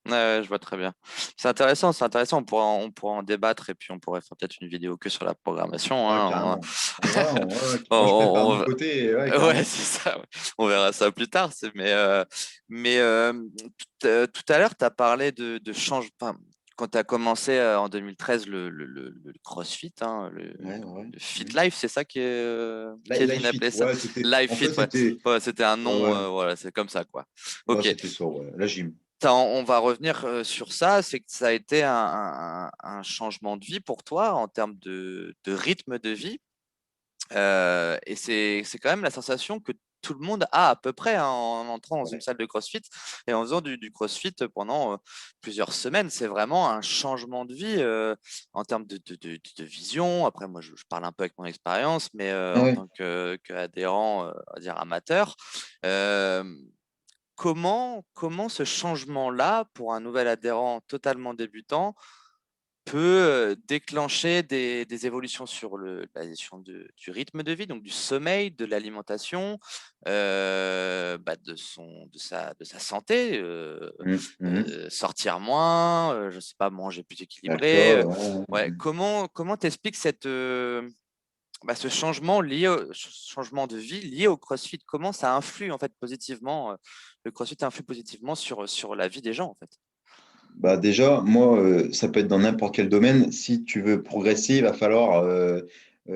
Ouais, ouais, je vois très bien. C'est intéressant, c'est intéressant. On pourra en débattre et puis on pourrait faire peut-être une vidéo que sur la programmation, Ouais, hein. carrément. Ouais, ouais. Moi, je prépare de On- mon côté, ouais, Ouais, carrément. c'est ça. Ouais. On verra ça plus tard. Mais tout à l'heure, tu as parlé de changement. Enfin, quand tu as commencé en 2013 le CrossFit, hein, Ouais, ouais. le Fit Mmh. Life, c'est ça que Life Kevin Fit, appelait ça? ouais, c'était Life en Fit, fait, ouais. c'était Ouais, c'était un ouais, nom, ouais. voilà, c'est comme ça, quoi. Ouais, Ok. c'était ça, ouais, la gym. On va revenir sur ça. C'est que ça a été un changement de vie pour toi en termes de rythme de vie. Et c'est quand même la sensation que tout le monde a à peu près, hein, en entrant dans une Ouais. salle de CrossFit et en faisant du CrossFit pendant plusieurs semaines. C'est vraiment un changement de vie en termes de vision. Après, moi, je parle un peu avec mon expérience, mais Ah en ouais. tant qu'adhérent, on va dire amateur, euh, comment ce changement-là, pour un nouvel adhérent totalement débutant, peut déclencher des évolutions sur la gestion du rythme de vie, donc du sommeil, de l'alimentation, bah, de sa santé, Mmh. sortir moins, je sais pas, manger plus équilibré. L'alcool, ouais, ouais. Ouais, comment t'expliques bah, ce changement changement de vie lié au CrossFit? Comment ça influe en fait positivement, le CrossFit influe positivement sur la vie des gens en fait? Bah, déjà, moi, ça peut être dans n'importe quel domaine. Si tu veux progresser, il va falloir,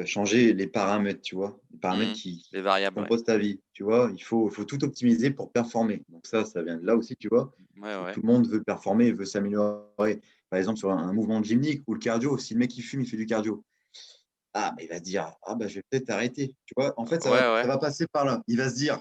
changer les paramètres, tu vois? Les paramètres Mhm. qui Les variables, ouais. composent ta vie, tu vois? Il faut tout optimiser pour performer. Donc ça vient de là aussi, tu vois? Ouais, C'est que ouais. tout le monde veut performer, veut s'améliorer. Par exemple, sur un mouvement gymnique ou le cardio, si le mec il fume, il fait du cardio. Ah, bah, il va se dire: «Ah bah, je vais peut-être arrêter». Tu vois? En fait, ça Ouais, va ouais. ça va passer par là. Il va se dire: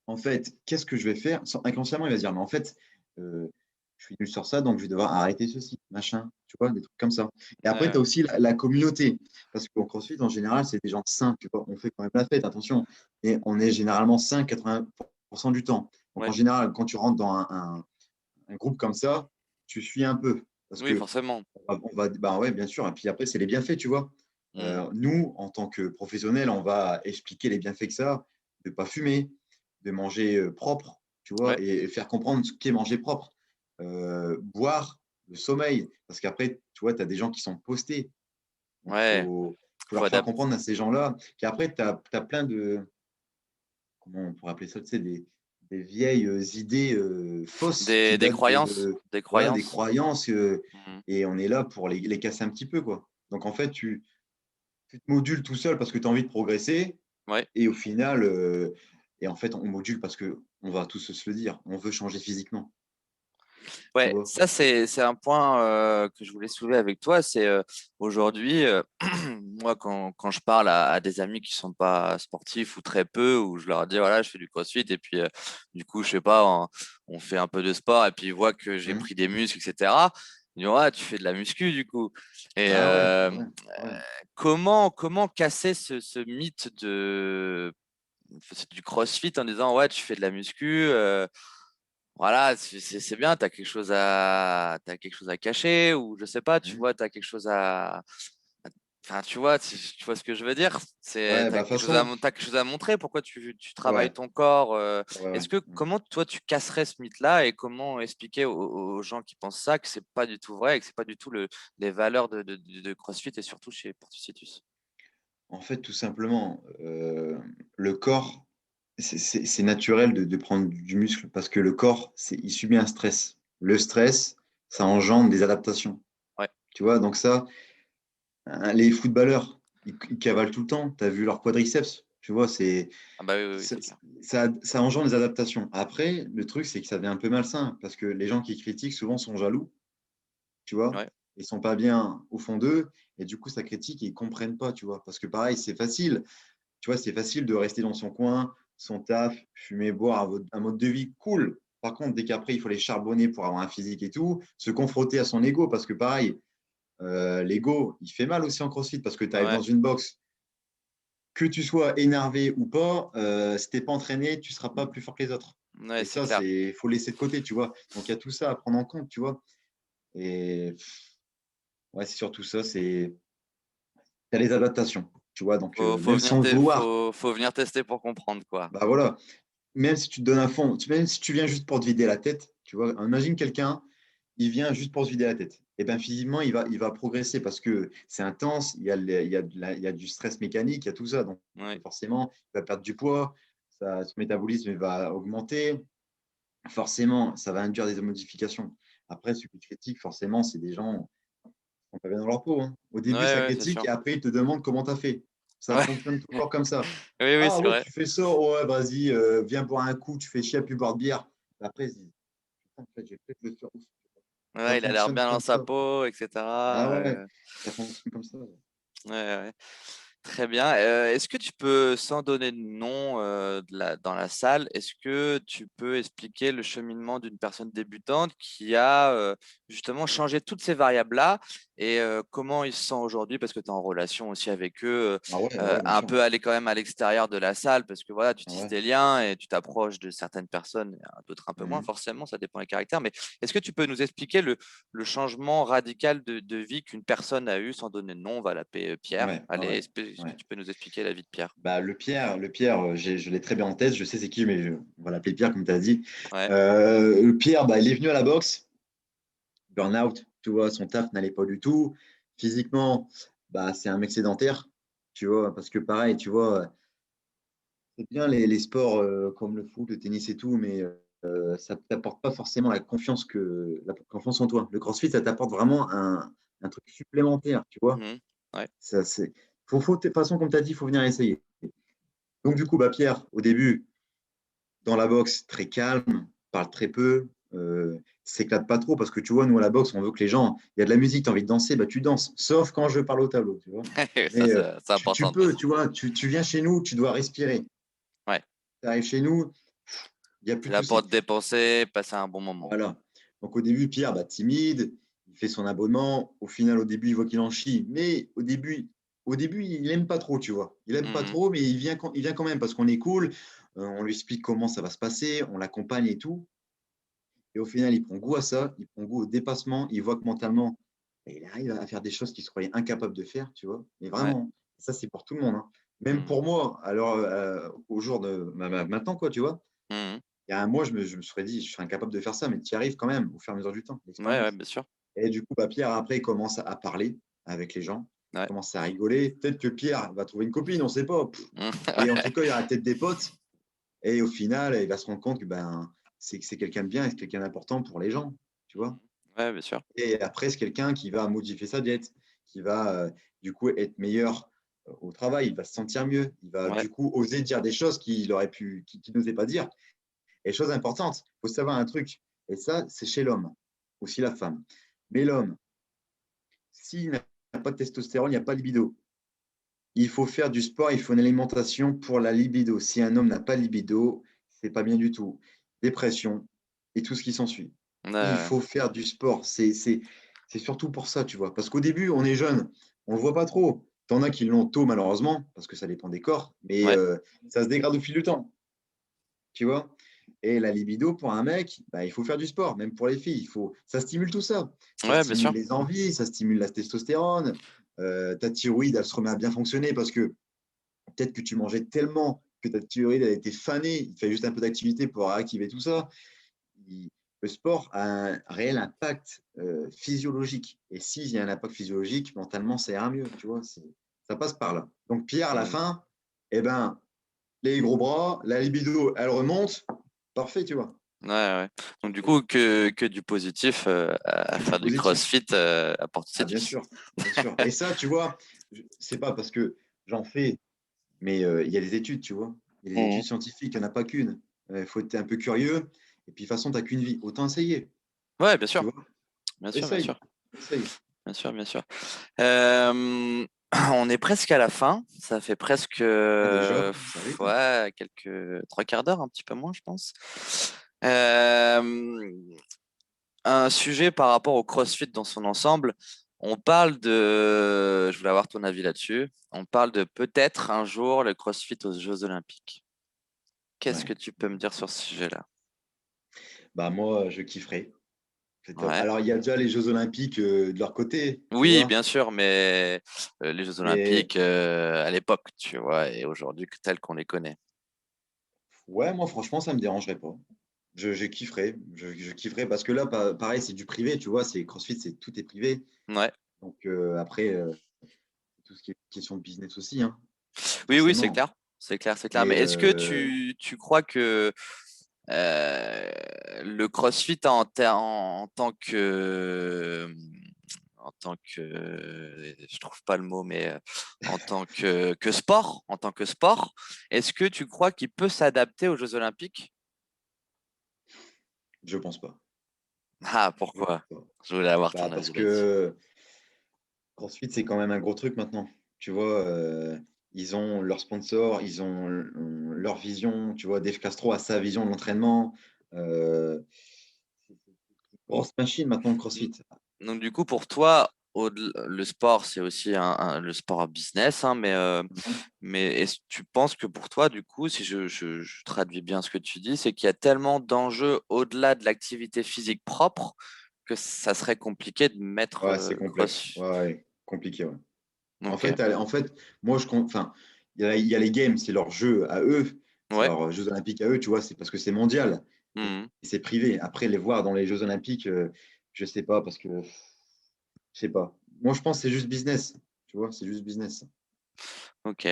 «En fait, qu'est-ce que je vais faire?» Inconsciemment, il va se dire: «Mais en fait, heu, je suis nul sur ça, donc je vais devoir arrêter ceci, machin». Tu vois? Des trucs comme ça. Et après, tu Ouais, as aussi la communauté. Parce qu'au CrossFit, en général, c'est des gens sains, tu vois? On fait quand même la fête, attention. Et on est généralement sains 80 du temps. Donc en ouais. général, quand tu rentres dans un groupe comme ça, tu suis un peu. Parce Oui, que forcément. bah, ouais, bien sûr. Et puis après, c'est les bienfaits, tu vois? Mmh. Nous, en tant que professionnels, on va expliquer les bienfaits que ça a de pas fumer, de manger, propre, tu vois? Ouais, Et faire comprendre ce qu'est manger propre. Boire, le sommeil, parce qu'après, tu vois, tu as des gens qui sont postés. Donc ouais, faut faut leur faire adapter comprendre à ces gens-là qu'après tu as plein de comment on pourrait appeler ça? Tu sais, des vieilles, idées, fausses qui des datent croyances, de des voilà, des croyances. croyances, Mmh. et on est là pour les casser un petit peu, quoi. Donc en fait, tu te modules tout seul parce que tu as envie de progresser Ouais. et au final, et en fait, on module parce qu'on va tous se le dire, on veut changer physiquement, tu Ouais, vois? ça c'est un point que je voulais soulever avec toi. C'est aujourd'hui, moi quand je parle à des amis qui sont pas sportifs ou très peu, où je leur dis voilà, je fais du CrossFit et puis du coup, je sais pas, on fait un peu de sport et puis ils voient que j'ai Mmh. pris des muscles, etc. Ils disent ouais, tu fais de la muscu du coup. Et Ah ouais, bah ouais, ouais. comment casser ce mythe du CrossFit en disant ouais, tu fais de la muscu. Voilà, c'est bien, t'as quelque chose à cacher, ou je sais pas, tu Mmh. vois, t'as quelque chose enfin, tu vois, tu vois ce que je veux dire? Ouais, bah, de toute façon T'as quelque chose à montrer, pourquoi tu travailles ouais, ton corps, ouais, ouais. Mmh. comment toi tu casserais ce mythe-là et comment expliquer aux gens qui pensent ça que c'est pas du tout vrai et que c'est pas du tout les valeurs de CrossFit et surtout chez Portusitus? En fait, tout simplement, le corps c'est naturel de prendre du muscle parce que le corps, il subit un stress. Le stress, ça engendre des adaptations. Ouais. Tu vois, donc ça, hein, les footballeurs, ils cavalent tout le temps. Tu as vu leur quadriceps. Tu vois, Ah bah oui, oui, oui, ça, c'est clair. ça engendre des adaptations. Après, le truc, c'est que ça devient un peu malsain parce que les gens qui critiquent souvent sont jaloux, tu vois. Ouais. Ils sont pas bien au fond d'eux et du coup, ça critique et ils comprennent pas, tu vois. Parce que pareil, c'est facile. Tu vois, c'est facile de rester dans son coin, son taf, fumer, boire, un mode de vie cool. Par contre, dès qu'après, il faut les charbonner pour avoir un physique et tout, se confronter à son ego, parce que pareil, l'ego, il fait mal aussi en CrossFit, parce que tu arrives Ouais. dans une box, que tu sois énervé ou pas, si tu n'es pas entraîné, tu ne seras pas plus fort que les autres. Ouais, Et c'est ça, clair. il faut laisser de côté, tu vois. Donc, il y a tout ça à prendre en compte, tu vois. Et ouais, c'est surtout ça, c'est tu as les adaptations, tu vois. Donc, même sans le vouloir, Faut venir tester pour comprendre, quoi. bah voilà, même si tu te donnes à fond, même si tu viens juste pour te vider la tête, tu vois, imagine quelqu'un, il vient juste pour se vider la tête. Et bien, physiquement, il va progresser parce que c'est intense, il y a du stress mécanique, il y a tout ça. Donc, Ouais. forcément, il va perdre du poids, son métabolisme va augmenter. Forcément, ça va induire des modifications. Après, ceux qui critiquent, forcément, c'est des gens qui sont pas bien dans leur peau, hein. Au Ouais, début, ça ouais, c'est critique sûr. et après, ils te demandent comment tu as fait. Ça Ouais. fonctionne toujours comme ça. Oui, oui, Ah c'est ouais, vrai. tu fais ça, ouais, vas-y, viens boire un coup, tu fais chier à plus boire de bière. Après, ils se disent, putain, en fait, j'ai peut-être le faire aussi. Ça Ouais, il a l'air fonctionne bien dans comme sa ça. peau, et Ah cetera, ouais, ça fonctionne comme ça. ouais, ouais. Très bien. Est-ce que tu peux, sans donner de nom dans la salle, est-ce que tu peux expliquer le cheminement d'une personne débutante qui a justement changé toutes ces variables-là et comment ils se sentent aujourd'hui parce que tu es en relation aussi avec eux, Ah ouais, bien un sûr. peu aller quand même à l'extérieur de la salle parce que voilà, tu Ah tisses ouais. des liens et tu t'approches de certaines personnes, et d'autres un peu moins Mhm. forcément, ça dépend des caractères. Mais est-ce que tu peux nous expliquer le changement radical de vie qu'une personne a eu sans donner de nom? On va l'appeler Pierre. Ouais, ouais, Allez, ouais, est-ce que ouais. tu peux nous expliquer la vie de Pierre? Bah, le Pierre, je l'ai très bien en tête, je sais c'est qui, mais on va l'appeler Pierre, comme tu as dit. Ouais. Le Pierre, bah, il est venu à la boxe, burn-out, tu vois, son taf n'allait pas du tout. Physiquement, bah, c'est un mec sédentaire, tu vois, parce que pareil, tu vois, c'est bien les sports comme le foot, le tennis et tout, mais ça ne t'apporte pas forcément la confiance en toi. Le CrossFit, ça t'apporte vraiment un truc supplémentaire, tu vois. Mmh. Ouais. Ça, c'est, de toute façon, comme tu as dit, il faut venir essayer. Donc, du coup, bah, Pierre, au début, dans la boxe, très calme, parle très peu, s'éclate pas trop, parce que tu vois, nous, à la boxe, on veut que les gens, il y a de la musique, tu as envie de danser, bah, tu danses, sauf quand je parle au tableau, tu vois. Ça, Mais c'est tu important de peux, préciser. tu vois, tu viens chez nous, tu dois respirer. Ouais. Tu arrives chez nous, il n'y a Tu plus es de là pour soucis. te dépenser, passer un bon moment. Voilà. Donc au début, Pierre, bah, timide, il fait son abonnement. Au final, au début, il voit qu'il en chie. Mais au début, il n'aime pas trop, tu vois. Il n'aime pas Mmh. trop, mais il vient quand même parce qu'on est cool. On lui explique comment ça va se passer, on l'accompagne et tout. Et au final, il prend goût à ça, il prend goût au dépassement. Il voit que mentalement, bah, il arrive à faire des choses qu'il se croyait incapable de faire, tu vois. Mais Ouais. vraiment, ça, c'est pour tout le monde, hein. Même Mmh. pour moi, alors au jour de maintenant, quoi, tu vois. Mmh. Il y a un mois, je me serais dit, je serais incapable de faire ça, mais tu y arrives quand même au fur et à mesure du temps, Ouais, ouais, l'expérience. bien sûr. Et du coup, bah, Pierre, après, il commence à parler avec les gens, Ouais. commence à rigoler. Peut-être que Pierre va trouver une copine, on ne sait pas. Mmh. Et en tout cas, il y aura peut-être des potes. Et au final, il va se rendre compte que ben, c'est quelqu'un de bien et c'est quelqu'un d'important pour les gens, tu vois. Ouais, bien sûr. Et après, c'est quelqu'un qui va modifier sa diète, qui va du coup être meilleur au travail, il va se sentir mieux, il va Ouais. du coup oser dire des choses qu'il n'osait pas dire. Et chose importante, il faut savoir un truc, et ça, c'est chez l'homme, aussi la femme. Mais l'homme, s'il n'a pas de testostérone, il n'y a pas de libido. Il faut faire du sport, il faut une alimentation pour la libido. Si un homme n'a pas de libido, c'est pas bien du tout. Dépression et tout ce qui s'ensuit. Ouais, Il ouais. faut faire du sport. C'est surtout pour ça, tu vois. Parce qu'au début, on est jeune, on ne le voit pas trop. T'en as qui l'ont tôt, malheureusement, parce que ça dépend des corps, mais Ouais. ça se dégrade au fil du temps, tu vois. Et la libido, pour un mec, bah, il faut faire du sport, même pour les filles. Ça stimule tout ça. Ça Ouais, bien stimule sûr. les envies, ça stimule la testostérone. Ta thyroïde, elle se remet à bien fonctionner parce que peut-être que tu mangeais tellement que ta thyroïde elle a été fanée. Il fait juste un peu d'activité pour activer tout ça. Le sport a un réel impact physiologique. Et s'il y a un impact physiologique, mentalement, ça ira mieux. Tu vois, ça passe par là. Donc, Pierre, à la Mmh. fin, eh ben, les gros bras, la libido, elle remonte. Parfait, tu vois. Ouais, ouais. Donc, du coup, que du positif à Que du faire du positif. CrossFit apporte ses Ah, bien tips. sûr, bien sûr. Et ça, tu vois, c'est pas parce que j'en fais, mais il y a des études, tu vois. Il y a des Mhm. études scientifiques, il n'y en a pas qu'une. Il faut être un peu curieux. Et puis, de toute façon, tu n'as qu'une vie. Autant essayer, Ouais, bien sûr. tu vois. Bien sûr, bien Essaye, sûr. essaye. Bien sûr, bien sûr. On est presque à la fin. Ça fait presque Ah, déjà, ça va vite, hein. ouais, quelques 3 quarts d'heure, un petit peu moins, je pense. Euh, un sujet par rapport au CrossFit dans son ensemble. On parle de, je voulais avoir ton avis là-dessus. On parle de peut-être un jour le CrossFit aux Jeux Olympiques. Qu'est-ce que Ouais. tu peux me dire sur ce sujet-là? Bah, moi, je kifferais. C'est top. Ouais. Alors, il y a déjà les Jeux Olympiques de leur côté, tu Oui, vois. bien sûr, mais les Jeux Mais Olympiques à l'époque, tu vois, et aujourd'hui tels qu'on les connaît. ouais, moi, franchement, ça me dérangerait pas. Je kifferais. Je kifferais parce que là, pareil, c'est du privé, tu vois. C'est CrossFit, c'est tout est privé. Ouais. Donc, après, tout ce qui est question de business aussi, hein, Oui, oui, c'est forcément. clair. C'est clair, c'est clair. Mais Mais est-ce que tu crois que euh, le CrossFit en tant que, je trouve pas le mot, mais en tant que sport, est-ce que tu crois qu'il peut s'adapter aux Jeux Olympiques? je pense pas. Ah, Je pense pourquoi? pas. Je voulais avoir Bah, ton parce avis là-dessus. que CrossFit, c'est quand même un gros truc maintenant. Tu vois, ils ont leur sponsor, ils ont leur vision. Tu vois, Dave Castro a sa vision de l'entraînement. Euh, c'est une grosse machine maintenant, le CrossFit. Donc, du coup, pour toi, le sport, c'est aussi le sport business, hein, Mhm. mais est-ce que tu penses que pour toi, du coup, si je traduis bien ce que tu dis, c'est qu'il y a tellement d'enjeux au-delà de l'activité physique propre que ça serait compliqué de mettre Ouais, c'est complexe. cross. Ouais, ouais, compliqué, ouais. En Ok. fait, moi, enfin, il y a les games, c'est leur jeu à eux, c'est Ouais. leurs Jeux Olympiques à eux, tu vois, c'est parce que c'est mondial et Mhm. c'est privé. Après, les voir dans les Jeux Olympiques, je sais pas, parce que je sais pas. Moi, je pense que c'est juste business, tu vois, c'est juste business. Ok.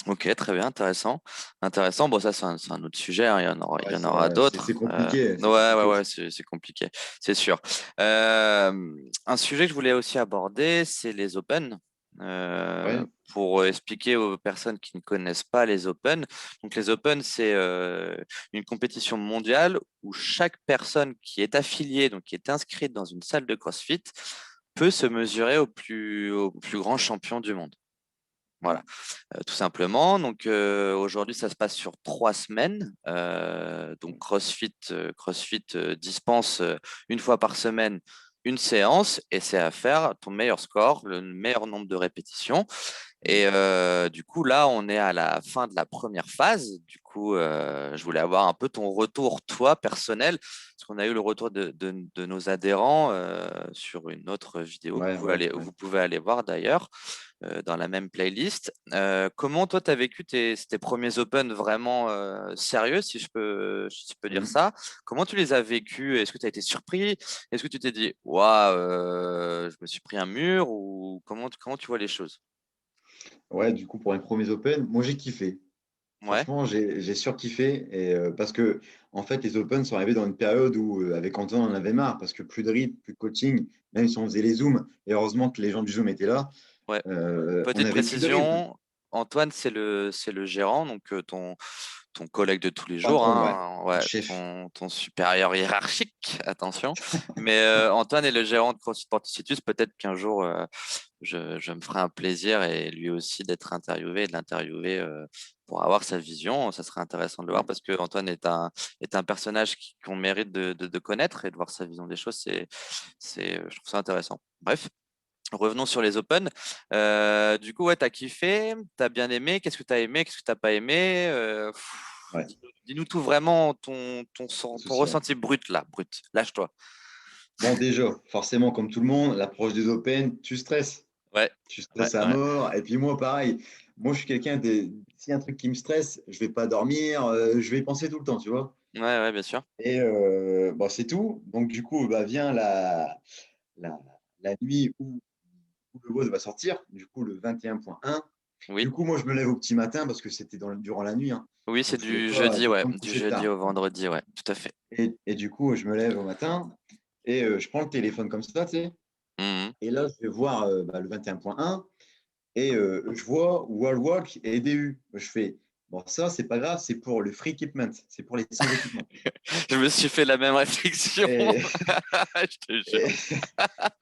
Ok, très bien, intéressant. Intéressant. Bon, ça, c'est un autre sujet, hein, il Ouais, y en aura c'est d'autres. compliqué, Ouais, c'est ouais, compliqué ouais, aussi. c'est compliqué, c'est sûr. Un sujet que je voulais aussi aborder, c'est les Open. Ouais, Pour expliquer aux personnes qui ne connaissent pas les Open. Donc, les Open, c'est une compétition mondiale où chaque personne qui est affiliée, donc qui est inscrite dans une salle de CrossFit, peut se mesurer au plus grand champion du monde. Voilà, tout simplement. Donc aujourd'hui, ça se passe sur 3 semaines. Donc CrossFit dispense une fois par semaine une séance et c'est à faire ton meilleur score, le meilleur nombre de répétitions. Et du coup, là, on est à la fin de la première phase. Du coup, je voulais avoir un peu ton retour, toi, personnel, parce qu'on a eu le retour de nos adhérents sur une autre vidéo que ouais, ouais, ouais. vous pouvez aller voir d'ailleurs dans la même playlist. Comment toi, tu as vécu tes premiers Open vraiment sérieux, si je peux dire Mhm. ça? Comment tu les as vécus? Est-ce que tu as été surpris? Est-ce que tu t'es dit, waouh, je me suis pris un mur? Ou comment tu vois les choses? Ouais, du coup, pour les premiers Open, moi, j'ai kiffé. Ouais. Franchement, j'ai surkiffé et parce que en fait, les Open sont arrivés dans une période où avec Antoine, on en avait marre parce que plus de rythme, plus de coaching, même si on faisait les zooms. Et heureusement que les gens du Zoom étaient là, Ouais. on Petite avait plus de rythme. précision, Antoine, c'est le gérant, donc ton collègue de tous les jours, Patron, ouais, hein, le ouais, chef. ton supérieur hiérarchique, attention. Mais Antoine est le gérant de CrossFit Sporticus. Peut-être qu'un jour, je me ferai un plaisir et lui aussi d'être interviewé et de l'interviewer pour avoir sa vision. Ça serait intéressant de le voir parce que Antoine est un personnage qu'on mérite de connaître et de voir sa vision des choses. Je trouve ça intéressant. Bref. Revenons sur les Open. Du coup, ouais, t'as kiffé, t'as bien aimé. Qu'est-ce que t'as aimé? Qu'est-ce que t'as pas aimé? Ouais, Dis-nous tout vraiment, pas de ton souci, ouais. ressenti brut là, brut. Lâche-toi. Bon, déjà, forcément, comme tout le monde, l'approche des Open, tu stresses. Ouais, Tu ouais, stresses à ouais, mort. Et puis moi, pareil. Moi, je suis quelqu'un de. S'il y a un truc qui me stresse, je vais pas dormir, je vais y penser tout le temps, tu vois. ouais, ouais, bien sûr. Et bon, c'est tout. Donc, du coup, bah, vient la, la nuit où le WOD va sortir, du coup, le 21.1. Oui, Du coup, moi, je me lève au petit matin parce que c'était durant la nuit, hein. oui, c'est Donc, je voulais du pas, jeudi, je voulais ouais, pas me du coucher jeudi tard. au vendredi, ouais, tout à fait. Et du coup, je me lève au matin et je prends le téléphone comme ça, tu sais. Mhm. Et là, je vais voir le 21.1 et je vois Wall Walk et DU. Je fais, bon, ça, c'est pas grave, c'est pour le free equipment, c'est pour les sans équipement. Je me suis fait la même réflexion, Et, je te et, jure.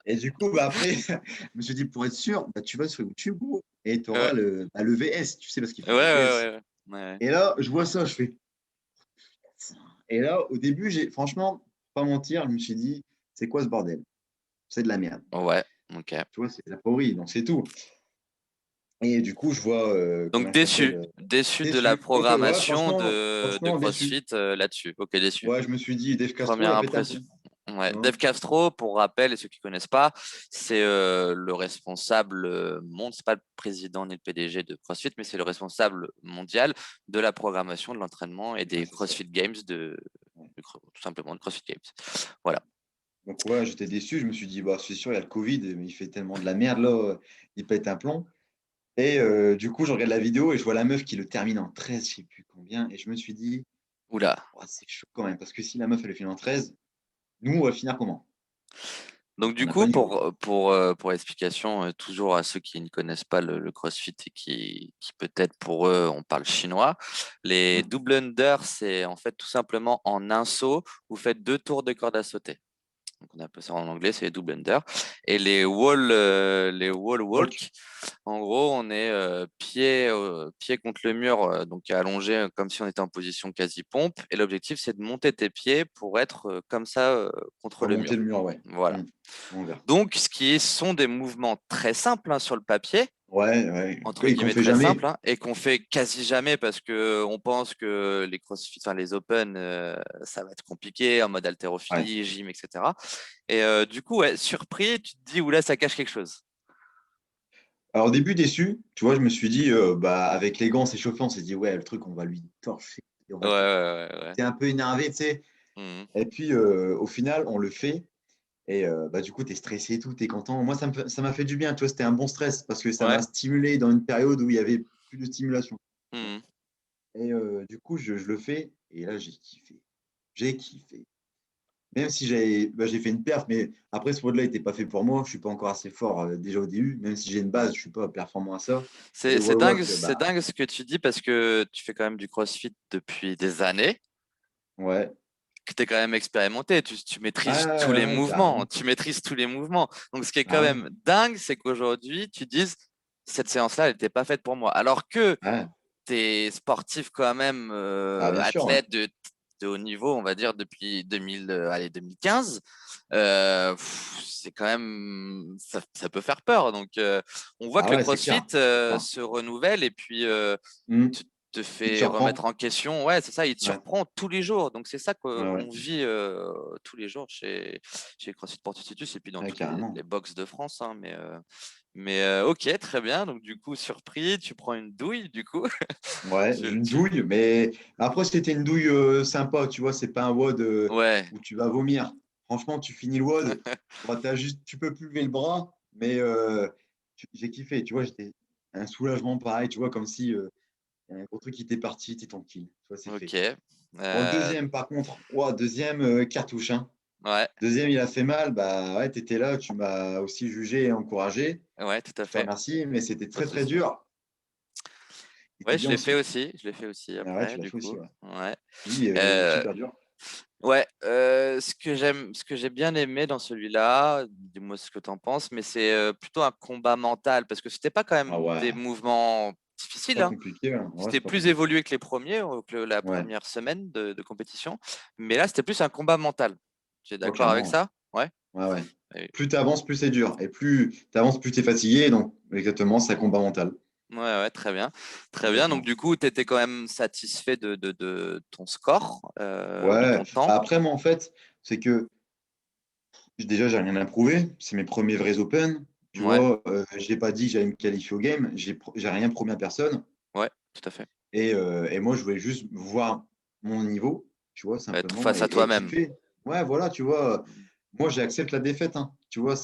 et du coup, bah, après, je me suis dit, pour être sûr, bah, tu vas sur YouTube gros, et tu auras Ouais, le VS, tu sais, parce qu'ils ouais, font des VS. ouais, ouais, ouais. Et là, je vois ça, je fais. Et là, au début, franchement, pas mentir, je me suis dit, c'est quoi ce bordel? C'est de la merde. Ouais, ouais, ok. Tu vois, c'est de la pourrie, donc c'est tout. Et du coup, je vois, Donc comment ça s'appelle? déçu de la Déçu. Donc, ouais, programmation de franchement, déçu. CrossFit là-dessus. Ok, déçu. Ouais, je me suis dit, Dave Castro, il Première a pété un impression. plomb. Tu Ouais. vois. Dave Castro, pour rappel, et ceux qui ne connaissent pas, c'est le responsable monde, c'est pas le président ni le PDG de CrossFit, mais c'est le responsable mondial de la programmation, de l'entraînement et Ouais, des c'est ça. CrossFit Games, Ouais. tout simplement de CrossFit Games. Voilà. Donc, ouais, j'étais déçu. Je me suis dit, bah, c'est sûr, il y a le Covid, mais il fait tellement de la merde, là, il pète un plomb. Et du coup, je regarde la vidéo et je vois la meuf qui le termine en 13, je sais plus combien. Et je me suis dit, Oula. oh, c'est chaud quand même, parce que si la meuf, elle le finit en 13, nous, on va finir comment? Donc On du n'a pas coup, le niveau. pour explication, toujours à ceux qui ne connaissent pas le CrossFit et qui peut-être pour eux, on parle chinois, les Ouais. double under, c'est en fait tout simplement en un saut, vous faites 2 tours de corde à sauter. Donc on appelle ça en anglais, c'est les double under. Et les wall Walk. walk, en gros, on est pied contre le mur, donc allongé comme si on était en position quasi pompe. Et l'objectif, c'est de monter tes pieds pour être comme ça contre le Remonter mur. le mur, ouais. Voilà. Hmm. L'envers. Donc, sont des mouvements très simples hein, sur le papier, Ouais, ouais. entre Oui, qu'on guillemets fait très jamais. simples, hein, et qu'on fait quasi jamais parce que on pense que les CrossFit, enfin, les Open, ça va être compliqué en mode Ouais. haltérophilie, gym, etc. Et du coup, ouais, surpris, tu te dis, oula, ça cache quelque chose. Alors, au début, déçu, tu vois, je me suis dit, bah, avec les gants, c'est chauffant. On s'est dit, ouais, le truc, on va lui torcher. Et on Ouais, va ouais, ouais, ouais. t'es un peu énervé, tu sais. Mhm. Et puis, au final, on le fait. Et bah, du coup, tu es stressé et tout, tu es content. Moi, ça m'a fait du bien. Tu vois, c'était un bon stress parce que ça Ouais. m'a stimulé dans une période où il y avait plus de stimulation. Mhm. Et du coup, je le fais. Et là, j'ai kiffé. J'ai kiffé. Même si j'ai fait une perf, mais après, ce mode-là n'était pas fait pour moi. Je ne suis pas encore assez fort déjà au début. Même si j'ai une base, je ne suis pas performant à ça. Et C'est wall dingue, walk, c'est bah dingue ce que tu dis parce que tu fais quand même du CrossFit depuis des années, ouais. que tu es quand même expérimenté, tu maîtrises Ah tous les ouais, ouais, mouvements, carrément. tu maîtrises tous les mouvements. Donc, ce qui est quand Ah ouais. même dingue, c'est qu'aujourd'hui, tu dises, cette séance-là, elle n'était pas faite pour moi. Alors que Ouais. tu es sportif quand même, Ah, bien sûr, ouais. athlète de haut niveau, on va dire, depuis 2000, allez, 2015, c'est quand même, ça peut faire peur. Donc, on voit que Ah le ouais, c'est CrossFit clair. C'est clair. se renouvelle et puis Hmm. te, te Il te fait remettre surprend. en question. Ouais, c'est ça, il te Ouais. surprend tous les jours. Donc, c'est ça Ouais, ouais. qu'on vit tous les jours chez CrossFit Porticitus et puis dans Ouais, toutes carrément. les box de France. Hein, mais ok, très bien. Donc, du coup, surpris, tu prends une douille, du coup. Ouais, j'ai une Tu... douille, mais après, c'était une douille sympa, tu vois, c'est pas un WOD Ouais. où tu vas vomir. Franchement, tu finis le WOD, bon, tu peux plus lever le bras, mais j'ai kiffé, tu vois, j'étais un soulagement pareil, tu vois, comme si un gros truc qui était parti, t'es tranquille, tu vois, c'est fait. Ok. Bon, le deuxième, par contre, ouah, deuxième cartouche, hein. Ouais. Deuxième, il a fait mal, bah ouais, t'étais là, tu m'as aussi jugé et encouragé. Ouais, tout à Je te fait. remercie, mais c'était Pas très, de très souci. dur. C'était Ouais, je bien l'ai fait aussi. aussi. Je l'ai fait aussi Ah ouais, après, tu l'as du fait aussi, coup. ouais. Ouais. Oui, Euh, super dur. ouais. Ce que j'ai bien aimé dans celui-là, dis-moi ce que tu en penses, mais c'est plutôt un combat mental parce que c'était pas quand Ah même des ouais, mouvements c'est difficiles, pas hein. compliqué, hein. Ouais, C'était c'est pas plus compliqué. évolué que les premiers, que la Ouais, première semaine de compétition. Mais là, c'était plus un combat mental. Tu es ouais, d'accord avec clairement. ça? Ouais. Ouais, ouais. Et- Plus tu avances, plus c'est dur. Et plus tu avances, plus tu es fatigué. Donc, exactement, c'est un combat mental. Ouais, ouais, très bien. Très bien. Donc, Complètement. du coup, tu étais quand même satisfait de ton score, de Ouais. ton temps. Après, moi, en fait, c'est que déjà, j'ai rien à prouver. C'est mes premiers vrais Open. Tu Ouais, vois, j'ai pas dit que j'allais me qualifier au game. J'ai rien promis à personne. ouais, tout à fait. Et moi, je voulais juste voir mon niveau, tu vois, Être simplement, face à et toi-même. kiffer. Ouais, voilà, tu vois. Moi, j'accepte la défaite, hein. Tu vois,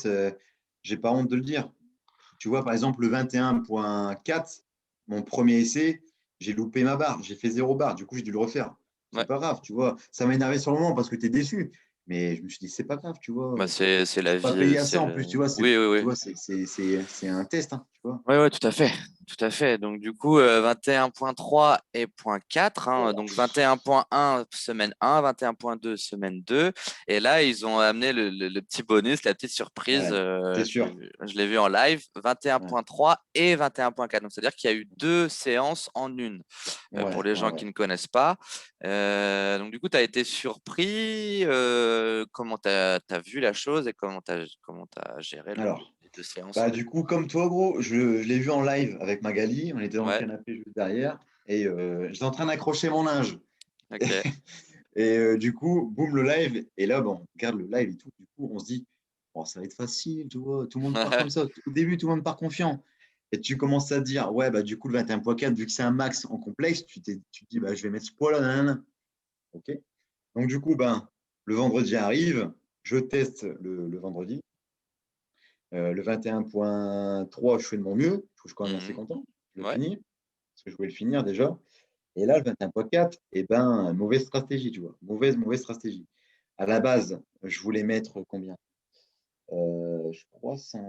j'ai pas honte de le dire. Tu vois, par exemple, le 21.4, mon premier essai, j'ai loupé ma barre, j'ai fait 0 barre. Du coup, j'ai dû le refaire. C'est Ouais. pas grave, tu vois. Ça m'a énervé sur le moment parce que tu es déçu. Mais je me suis dit, c'est pas grave, tu Bah, vois. c'est Je la suis pas vie. payé à ça en plus, tu vois. Oui, oui, Tu oui. vois, c'est un test, hein, tu vois. Oui, ouais, tout à fait. Tout à fait. Donc, du coup, 21,3 et point 4. Hein, Voilà. donc, 21,1 semaine 1, 21,2 semaine 2. Et là, ils ont amené le petit bonus, la petite surprise. Ouais, c'est sûr. Je l'ai vu en live, Ouais, 21,3 et 21,4. Donc, c'est-à-dire qu'il y a eu 2 séances en une pour ouais, les ouais, gens qui ouais. ne connaissent pas. Donc, du coup, tu as été surpris. Comment tu as vu la chose et comment t'as géré Alors, les 2 séances bah, en une? du coup, comme toi, gros, je l'ai vu en live avec Magali. On était dans le Ouais, canapé juste derrière. Et j'étais en train d'accrocher mon linge. ok. Et du coup, boum, le live. Et là, bon, on regarde le live et tout. Du coup, on se dit, oh, ça va être facile, tu vois. Tout le monde part comme ça. Au début, tout le monde part confiant. Et tu commences à te dire, ouais, bah, du coup, le 21,4, vu que c'est un max en complexe, tu te dis, bah, je vais mettre ce poids-là. Nanana. OK. Donc, du coup, ben, le vendredi arrive. Je teste le vendredi. Le 21,3, je fais de mon mieux. Je suis quand même assez Mhm. content. Je le Ouais. finis. Parce que je voulais le finir déjà. Et là, le 21,4, eh ben, mauvaise stratégie, tu vois. Mauvaise stratégie. À la base, je voulais mettre combien? Je crois 100.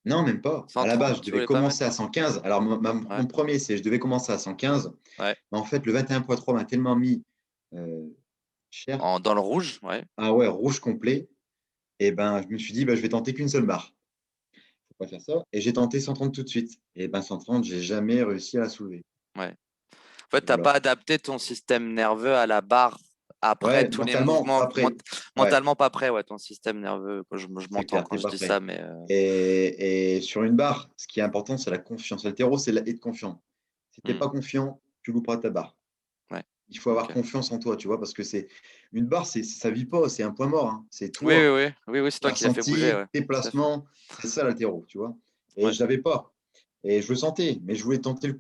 Non, même pas. À la base, 130, je tu devais voulais pas commencer à mettre? 115. Alors, Ouais. mon premier, c'est je devais commencer à 115. Ouais. Mais en fait, le 21,3 m'a tellement mis euh, cher. Dans le rouge, ouais. Ah ouais, rouge complet. Et ben, je me suis dit, bah, je vais tenter qu'une seule barre. Faut pas faire ça. Et j'ai tenté 130 tout de suite. Et ben, 130, j'ai jamais réussi à la soulever. Ouais. En fait, t'as Voilà. pas adapté ton système nerveux à la barre après Ouais, tous les mentalement, mouvements. pas prêt. Ouais, Mentalement pas prêt, ouais, ton système nerveux. Je c'est m'entends clair, quand t'es je pas dis prêt. ça, mais Et sur une barre, ce qui est important, c'est la confiance. L'haltéro, c'est être confiant. Si tu n'es hmm, pas confiant, tu louperas ta barre. ouais. Il faut avoir Ok. confiance en toi, tu vois, parce que c'est une barre, ça vit pas, c'est un point mort, hein. C'est Oui, oui, toi, oui, oui, oui, c'est tes toi qui l'as fait bouger, ressentis, ouais. tes Tout à fait. placements, c'est ça l'haltéro, tu vois. Et Ouais. je l'avais pas. Et je le sentais, mais je voulais tenter le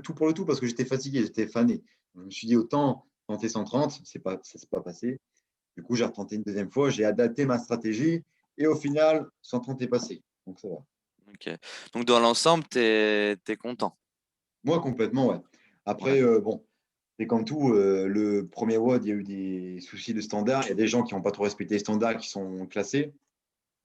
tout pour le tout parce que j'étais fatigué, j'étais fané. Je me suis dit, autant tenter 130, ça s'est pas passé. Du coup, j'ai retenté une deuxième fois, j'ai adapté ma stratégie et au final, 130 est passé. Donc ça va. Ok. Donc dans l'ensemble, t'es content. Moi, complètement, ouais. Ouais. Après, bon, c'est comme tout, le premier WOD, il y a eu des soucis de standard. Il y a des gens qui n'ont pas trop respecté les standards qui sont classés.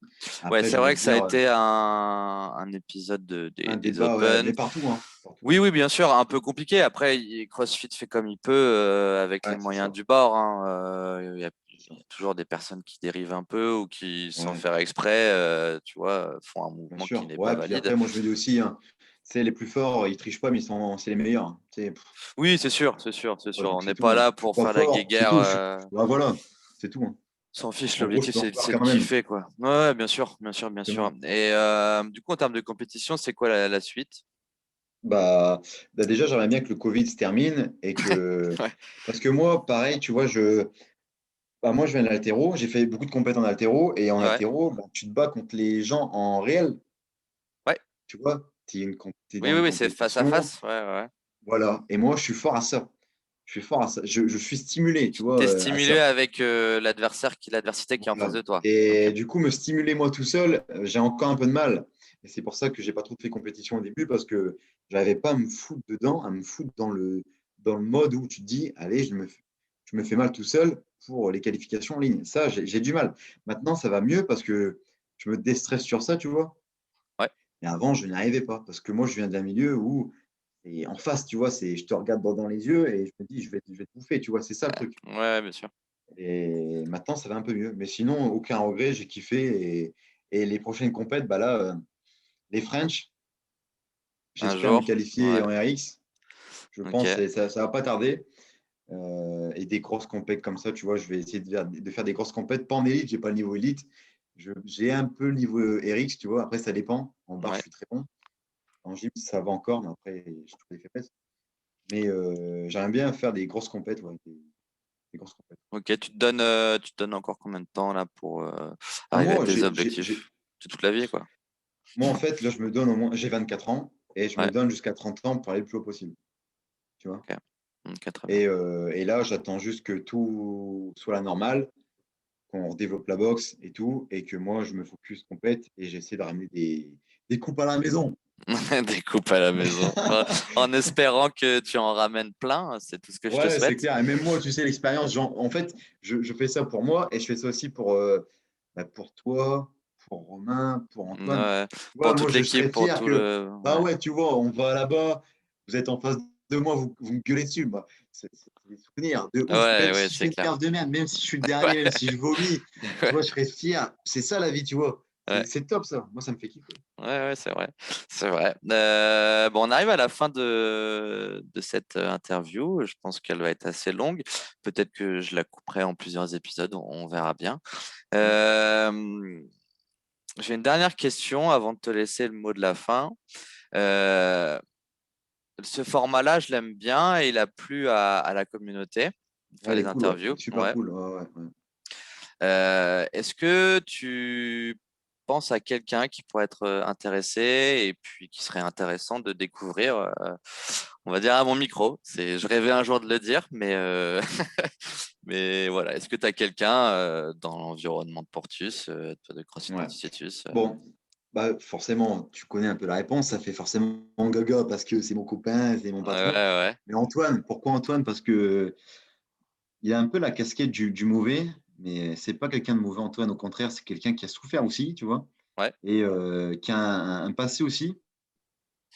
Ouais, Après, c'est j'ai envie vrai de que ça a dire, été un épisode un des débat, ouais, Open. mais partout, hein, partout. Oui, oui, bien sûr, un peu compliqué. Après, CrossFit fait comme il peut avec les Ouais, c'est moyens ça, du bord. Hein. c'est ça. Il y a toujours des personnes qui dérivent un peu ou qui, sans Ouais, faire exprès, tu vois, font un bien mouvement qui sûr. n'est pas Ouais, puis valide. après, moi, je me dis aussi, hein, c'est les plus forts, ils trichent pas, mais c'est les meilleurs, hein. Oui, c'est sûr, c'est sûr, c'est sûr. Donc On c'est n'est tout, pas hein. là Je suis pour pas faire la fort, c'est guéguerre. tout. Ouais, voilà, c'est tout, hein. On s'en fiche. En gros, je L'objectif, suis en fleurs c'est de quand même. kiffer, quoi. Ouais, bien sûr, bien sûr, bien sûr. Exactement. Et du coup, en termes de compétition, c'est quoi la suite? Bah, déjà, j'aimerais bien que le Covid se termine et que. Ouais, Parce que moi, pareil, tu vois, moi, je viens de l'haltéro, j'ai fait beaucoup de compètes en haltéro et en ouais, haltéro, bah, tu te bats contre les gens en réel, ouais. tu vois. Tu es Oui, dans oui, une oui, c'est face à compétition, face. Ouais, ouais. voilà. Et moi, je suis fort à ça. Je suis fort à ça. Je suis stimulé, tu vois, T'es à stimulé ça. avec l'adversité qui est en face Voilà. de toi. Ok. Et du coup, me stimuler moi tout seul, j'ai encore un peu de mal. Et c'est pour ça que j'ai pas trop fait compétition au début parce que j'avais pas à me foutre dedans, à me foutre dans le mode où tu te dis, allez, je me fais mal tout seul pour les qualifications en ligne. Ça, j'ai du mal. Maintenant, ça va mieux parce que je me déstresse sur ça, tu vois. Ouais. Mais avant, je n'y arrivais pas parce que moi, je viens d'un milieu où, et en face, tu vois, je te regarde droit dans les yeux et je me dis, je vais te bouffer, tu vois, c'est ça le truc. Ouais, bien sûr. Et maintenant, ça va un peu mieux. Mais sinon, aucun regret, j'ai kiffé. Et les prochaines compètes, bah là, les French, Un j'espère me jour. qualifier Ouais. en RX. Je pense Ok. que ça va pas tarder. Et des grosses compètes comme ça, tu vois, je vais essayer de faire des grosses compètes. Pas en élite, j'ai pas le niveau élite. J'ai un peu le niveau RX, tu vois. Après, ça dépend. En barre, je Ouais. suis très bon. En gym, ça va encore, mais après, je trouve des faiblesses. Mais j'aimerais bien faire des grosses compètes, ouais, des grosses compètes. Ok. Tu te donnes encore combien de temps là pour Ah, arriver à tes objectifs? C'est toute la vie, quoi. moi, en fait, là, je me donne au moins, j'ai 24 ans et je me Ouais. donne jusqu'à 30 ans pour aller le plus haut possible. Tu vois? Ok. Ok, très bien. Et là, j'attends juste que tout soit la normale, qu'on redéveloppe la boxe et tout, et que moi, je me focus compète et j'essaie de ramener des coupes à la maison. Des coupes à la maison. En espérant que tu en ramènes plein, c'est tout ce que je te Ouais, c'est souhaite. clair. Et même moi, tu sais, l'expérience, en fait, je fais ça pour moi et je fais ça aussi pour toi, pour Romain, pour Antoine. Ouais. Tu Pour vois, moi, toute je l'équipe, serais pour fier tout que, le. bah Ouais, ouais, tu vois, on va là-bas, vous êtes en face de moi, vous me gueulez dessus. Bah, c'est des souvenirs de ouf. ouais, Même ouais, si je fais c'est une clair. perf de merde, même si je suis le dernier, même Ouais, si je vomis, tu ouais, vois, je serais fier. C'est ça la vie, tu vois. ouais. C'est top, ça. Moi, ça me fait kiffer. Ouais, ouais, c'est vrai. C'est vrai. Bon, on arrive à la fin de cette interview. Je pense qu'elle va être assez longue. Peut-être que je la couperai en plusieurs épisodes. On verra bien. Ouais. Euh, j'ai une dernière question avant de te laisser le mot de la fin. Euh, ce format-là, je l'aime bien et il a plu à la communauté de faire Elle les est cool, ouais. Elle interviews. est super Ouais. cool. Ouais, ouais, ouais. Est-ce que tu penses à quelqu'un qui pourrait être intéressé et puis qui serait intéressant de découvrir, on va dire à mon micro. Je rêvais un jour de le dire, mais voilà. Est-ce que tu as quelqu'un dans l'environnement de Portus, de CrossFit Ouais. Portus Bon, bah forcément, tu connais un peu la réponse. Ça fait forcément gaga parce que c'est mon copain, c'est mon Ouais, patron. ouais, Mais Antoine, pourquoi Antoine? Parce que il a un peu la casquette du mauvais, mais c'est pas quelqu'un de mauvais, Antoine. Au contraire, c'est quelqu'un qui a souffert aussi, tu vois, ouais, et qui a un passé aussi.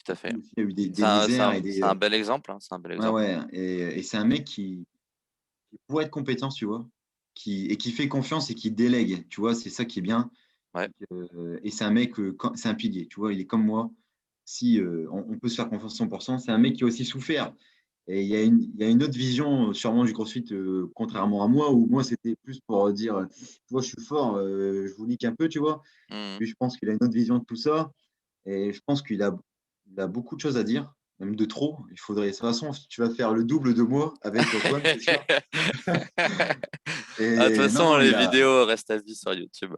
tout à fait. Lui aussi a eu des C'est un, c'est misères un- et c'est un bel exemple, hein, c'est un bel ouais, exemple. ouais. Et c'est un mec qui pourrait être compétent, tu vois, qui fait confiance et qui délègue, tu vois, c'est ça qui est bien. Ouais. Et c'est un mec, c'est un pilier, tu vois, il est comme moi. Si on peut se faire confiance 100%, c'est un mec qui a aussi souffert. Et il y a une autre vision sûrement du CrossFit, contrairement à moi, où moi c'était plus pour dire, tu vois, je suis fort, je vous nique un peu, tu vois. Mhm. Lui, je pense qu'il a une autre vision de tout ça. Et je pense il a beaucoup de choses à dire, même de trop. Il faudrait, de toute façon, tu vas faire le double de moi avec Antoine, c'est sûr. Ah, de toute Et non, façon, non, les vidéos restent à vie sur YouTube.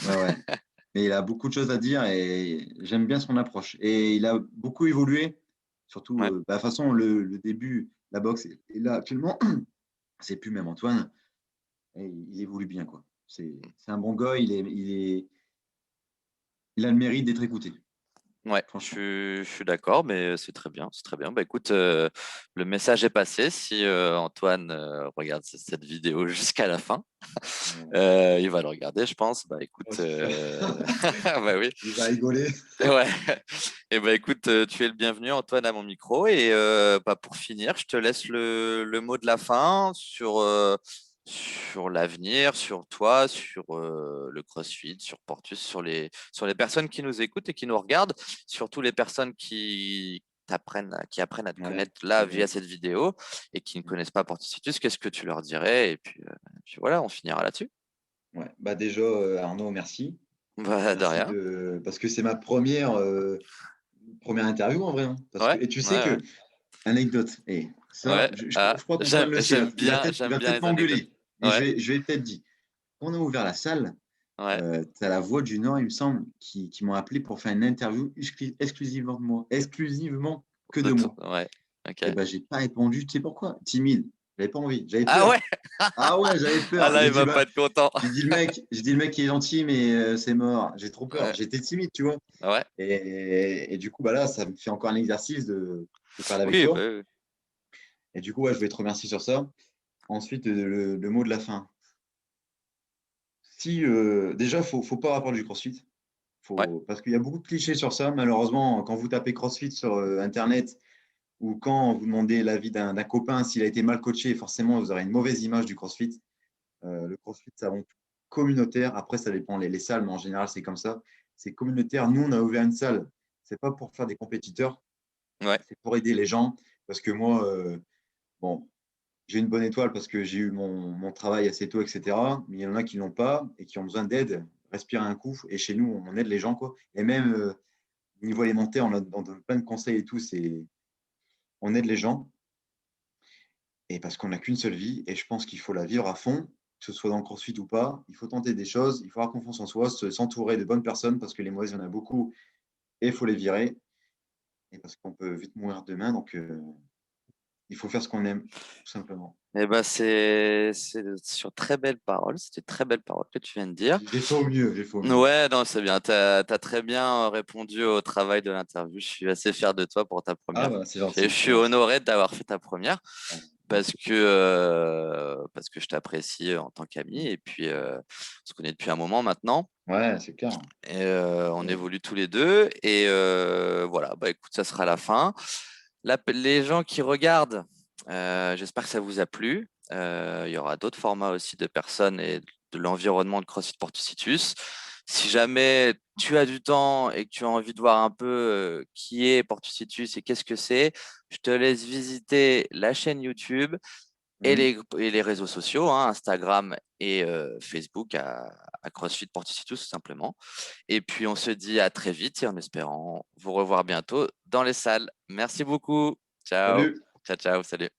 ouais, ouais. Mais il a beaucoup de choses à dire et j'aime bien son approche. Et il a beaucoup évolué, surtout, Ouais. bah, de toute façon, le début, la boxe, et là, actuellement, c'est plus même Antoine. Et il évolue bien, quoi. C'est un bon gars, il a le mérite d'être écouté, Ouais, franchement. je suis d'accord, mais c'est très bien, c'est très bien. Bah écoute, le message est passé. Si Antoine regarde cette vidéo jusqu'à la fin, Ouais. il va le regarder, je pense. Bah écoute, bah oui, Il va rigoler. ouais. Et bah écoute, tu es le bienvenu, Antoine, à mon micro. Et bah, pour finir, je te laisse le mot de la fin sur l'avenir, sur toi, sur le CrossFit, sur Portus, sur les personnes qui nous écoutent et qui nous regardent, surtout les personnes qui apprennent à te Ouais, connaître là via ouais. cette vidéo et qui ne connaissent pas Portus Fitus. Qu'est-ce que tu leur dirais? Puis voilà, on finira là-dessus. Ouais. Bah déjà, Arnaud, merci. Bah, de Merci rien. parce que c'est ma première interview en vrai, hein. Ouais, Et tu ouais, sais ouais. que, anecdote, et ça, Ouais. Ah, je crois qu'Antoine le sait, il j'aime va bien peut-être les anecdotes. m'engueuler, mais Ouais, je vais peut-être dire. Quand on a ouvert la salle, ouais. tu as la Voix du Nord, il me semble, qui m'ont appelé pour faire une interview exclusivement de moi, exclusivement que de moi. Ouais. Ok. Et ben, j'ai pas répondu, tu sais pourquoi? Timide. J'avais pas envie, j'avais Ah ouais? peur. Ah ouais, j'avais Ah peur. là, il va pas être content. J'ai dit le mec qui est gentil, mais c'est mort. J'ai trop peur. Ouais. J'étais timide, tu vois. Ouais. Et du coup, bah là, ça me fait encore un exercice de parler avec Oui, bah toi. oui. Et du coup, ouais, je vais te remercier sur ça. Ensuite, le mot de la fin. Si, déjà, faut pas avoir peur du CrossFit. Ouais. Parce qu'il y a beaucoup de clichés sur ça. Malheureusement, quand vous tapez CrossFit sur Internet ou quand vous demandez l'avis d'un copain, s'il a été mal coaché, forcément, vous aurez une mauvaise image du CrossFit. Le CrossFit, c'est avant tout communautaire. Après, ça dépend les salles, mais en général, c'est comme ça. C'est communautaire. Nous, on a ouvert une salle. C'est pas pour faire des compétiteurs, Ouais. c'est pour aider les gens. Parce que moi, bon, j'ai une bonne étoile parce que j'ai eu mon travail assez tôt, etc. Mais il y en a qui ne l'ont pas et qui ont besoin d'aide. Respirer un coup. Et chez nous, on aide les gens, quoi. Et même niveau alimentaire, on donne plein de conseils et tout. On aide les gens. Et parce qu'on n'a qu'une seule vie. Et je pense qu'il faut la vivre à fond, que ce soit dans le CrossFit ou pas. Il faut tenter des choses. Il faut avoir confiance en soi, s'entourer de bonnes personnes parce que les mauvaises, il y en a beaucoup. Et il faut les virer. Et parce qu'on peut vite mourir demain. Donc, il faut faire ce qu'on aime, tout simplement. Eh ben, c'est sur très belles paroles. C'était de très belles paroles que tu viens de dire. J'ai fait au mieux, j'ai fait au mieux. Ouais, non, c'est bien. Tu as très bien répondu au travail de l'interview. Je suis assez fier de toi pour ta Ah, première. bah, c'est Je gentil, c'est suis gentil. honoré d'avoir fait ta première Merci. parce que je t'apprécie en tant qu'ami. Et puis, on se connaît depuis un moment maintenant. Ouais, c'est clair. Et on évolue tous les deux. Et voilà, bah, écoute, ça sera la fin. Les gens qui regardent, j'espère que ça vous a plu. Il y aura d'autres formats aussi de personnes et de l'environnement de CrossFit Portusitus. Si jamais tu as du temps et que tu as envie de voir un peu qui est Portusitus et qu'est-ce que c'est, je te laisse visiter la chaîne YouTube Mhm. et les réseaux sociaux, hein, Instagram et Facebook à CrossFit Portusitus tout simplement. Et puis on se dit à très vite et en espérant vous revoir bientôt dans les salles. Merci beaucoup. Ciao. Salut! Ciao, ciao. Salut.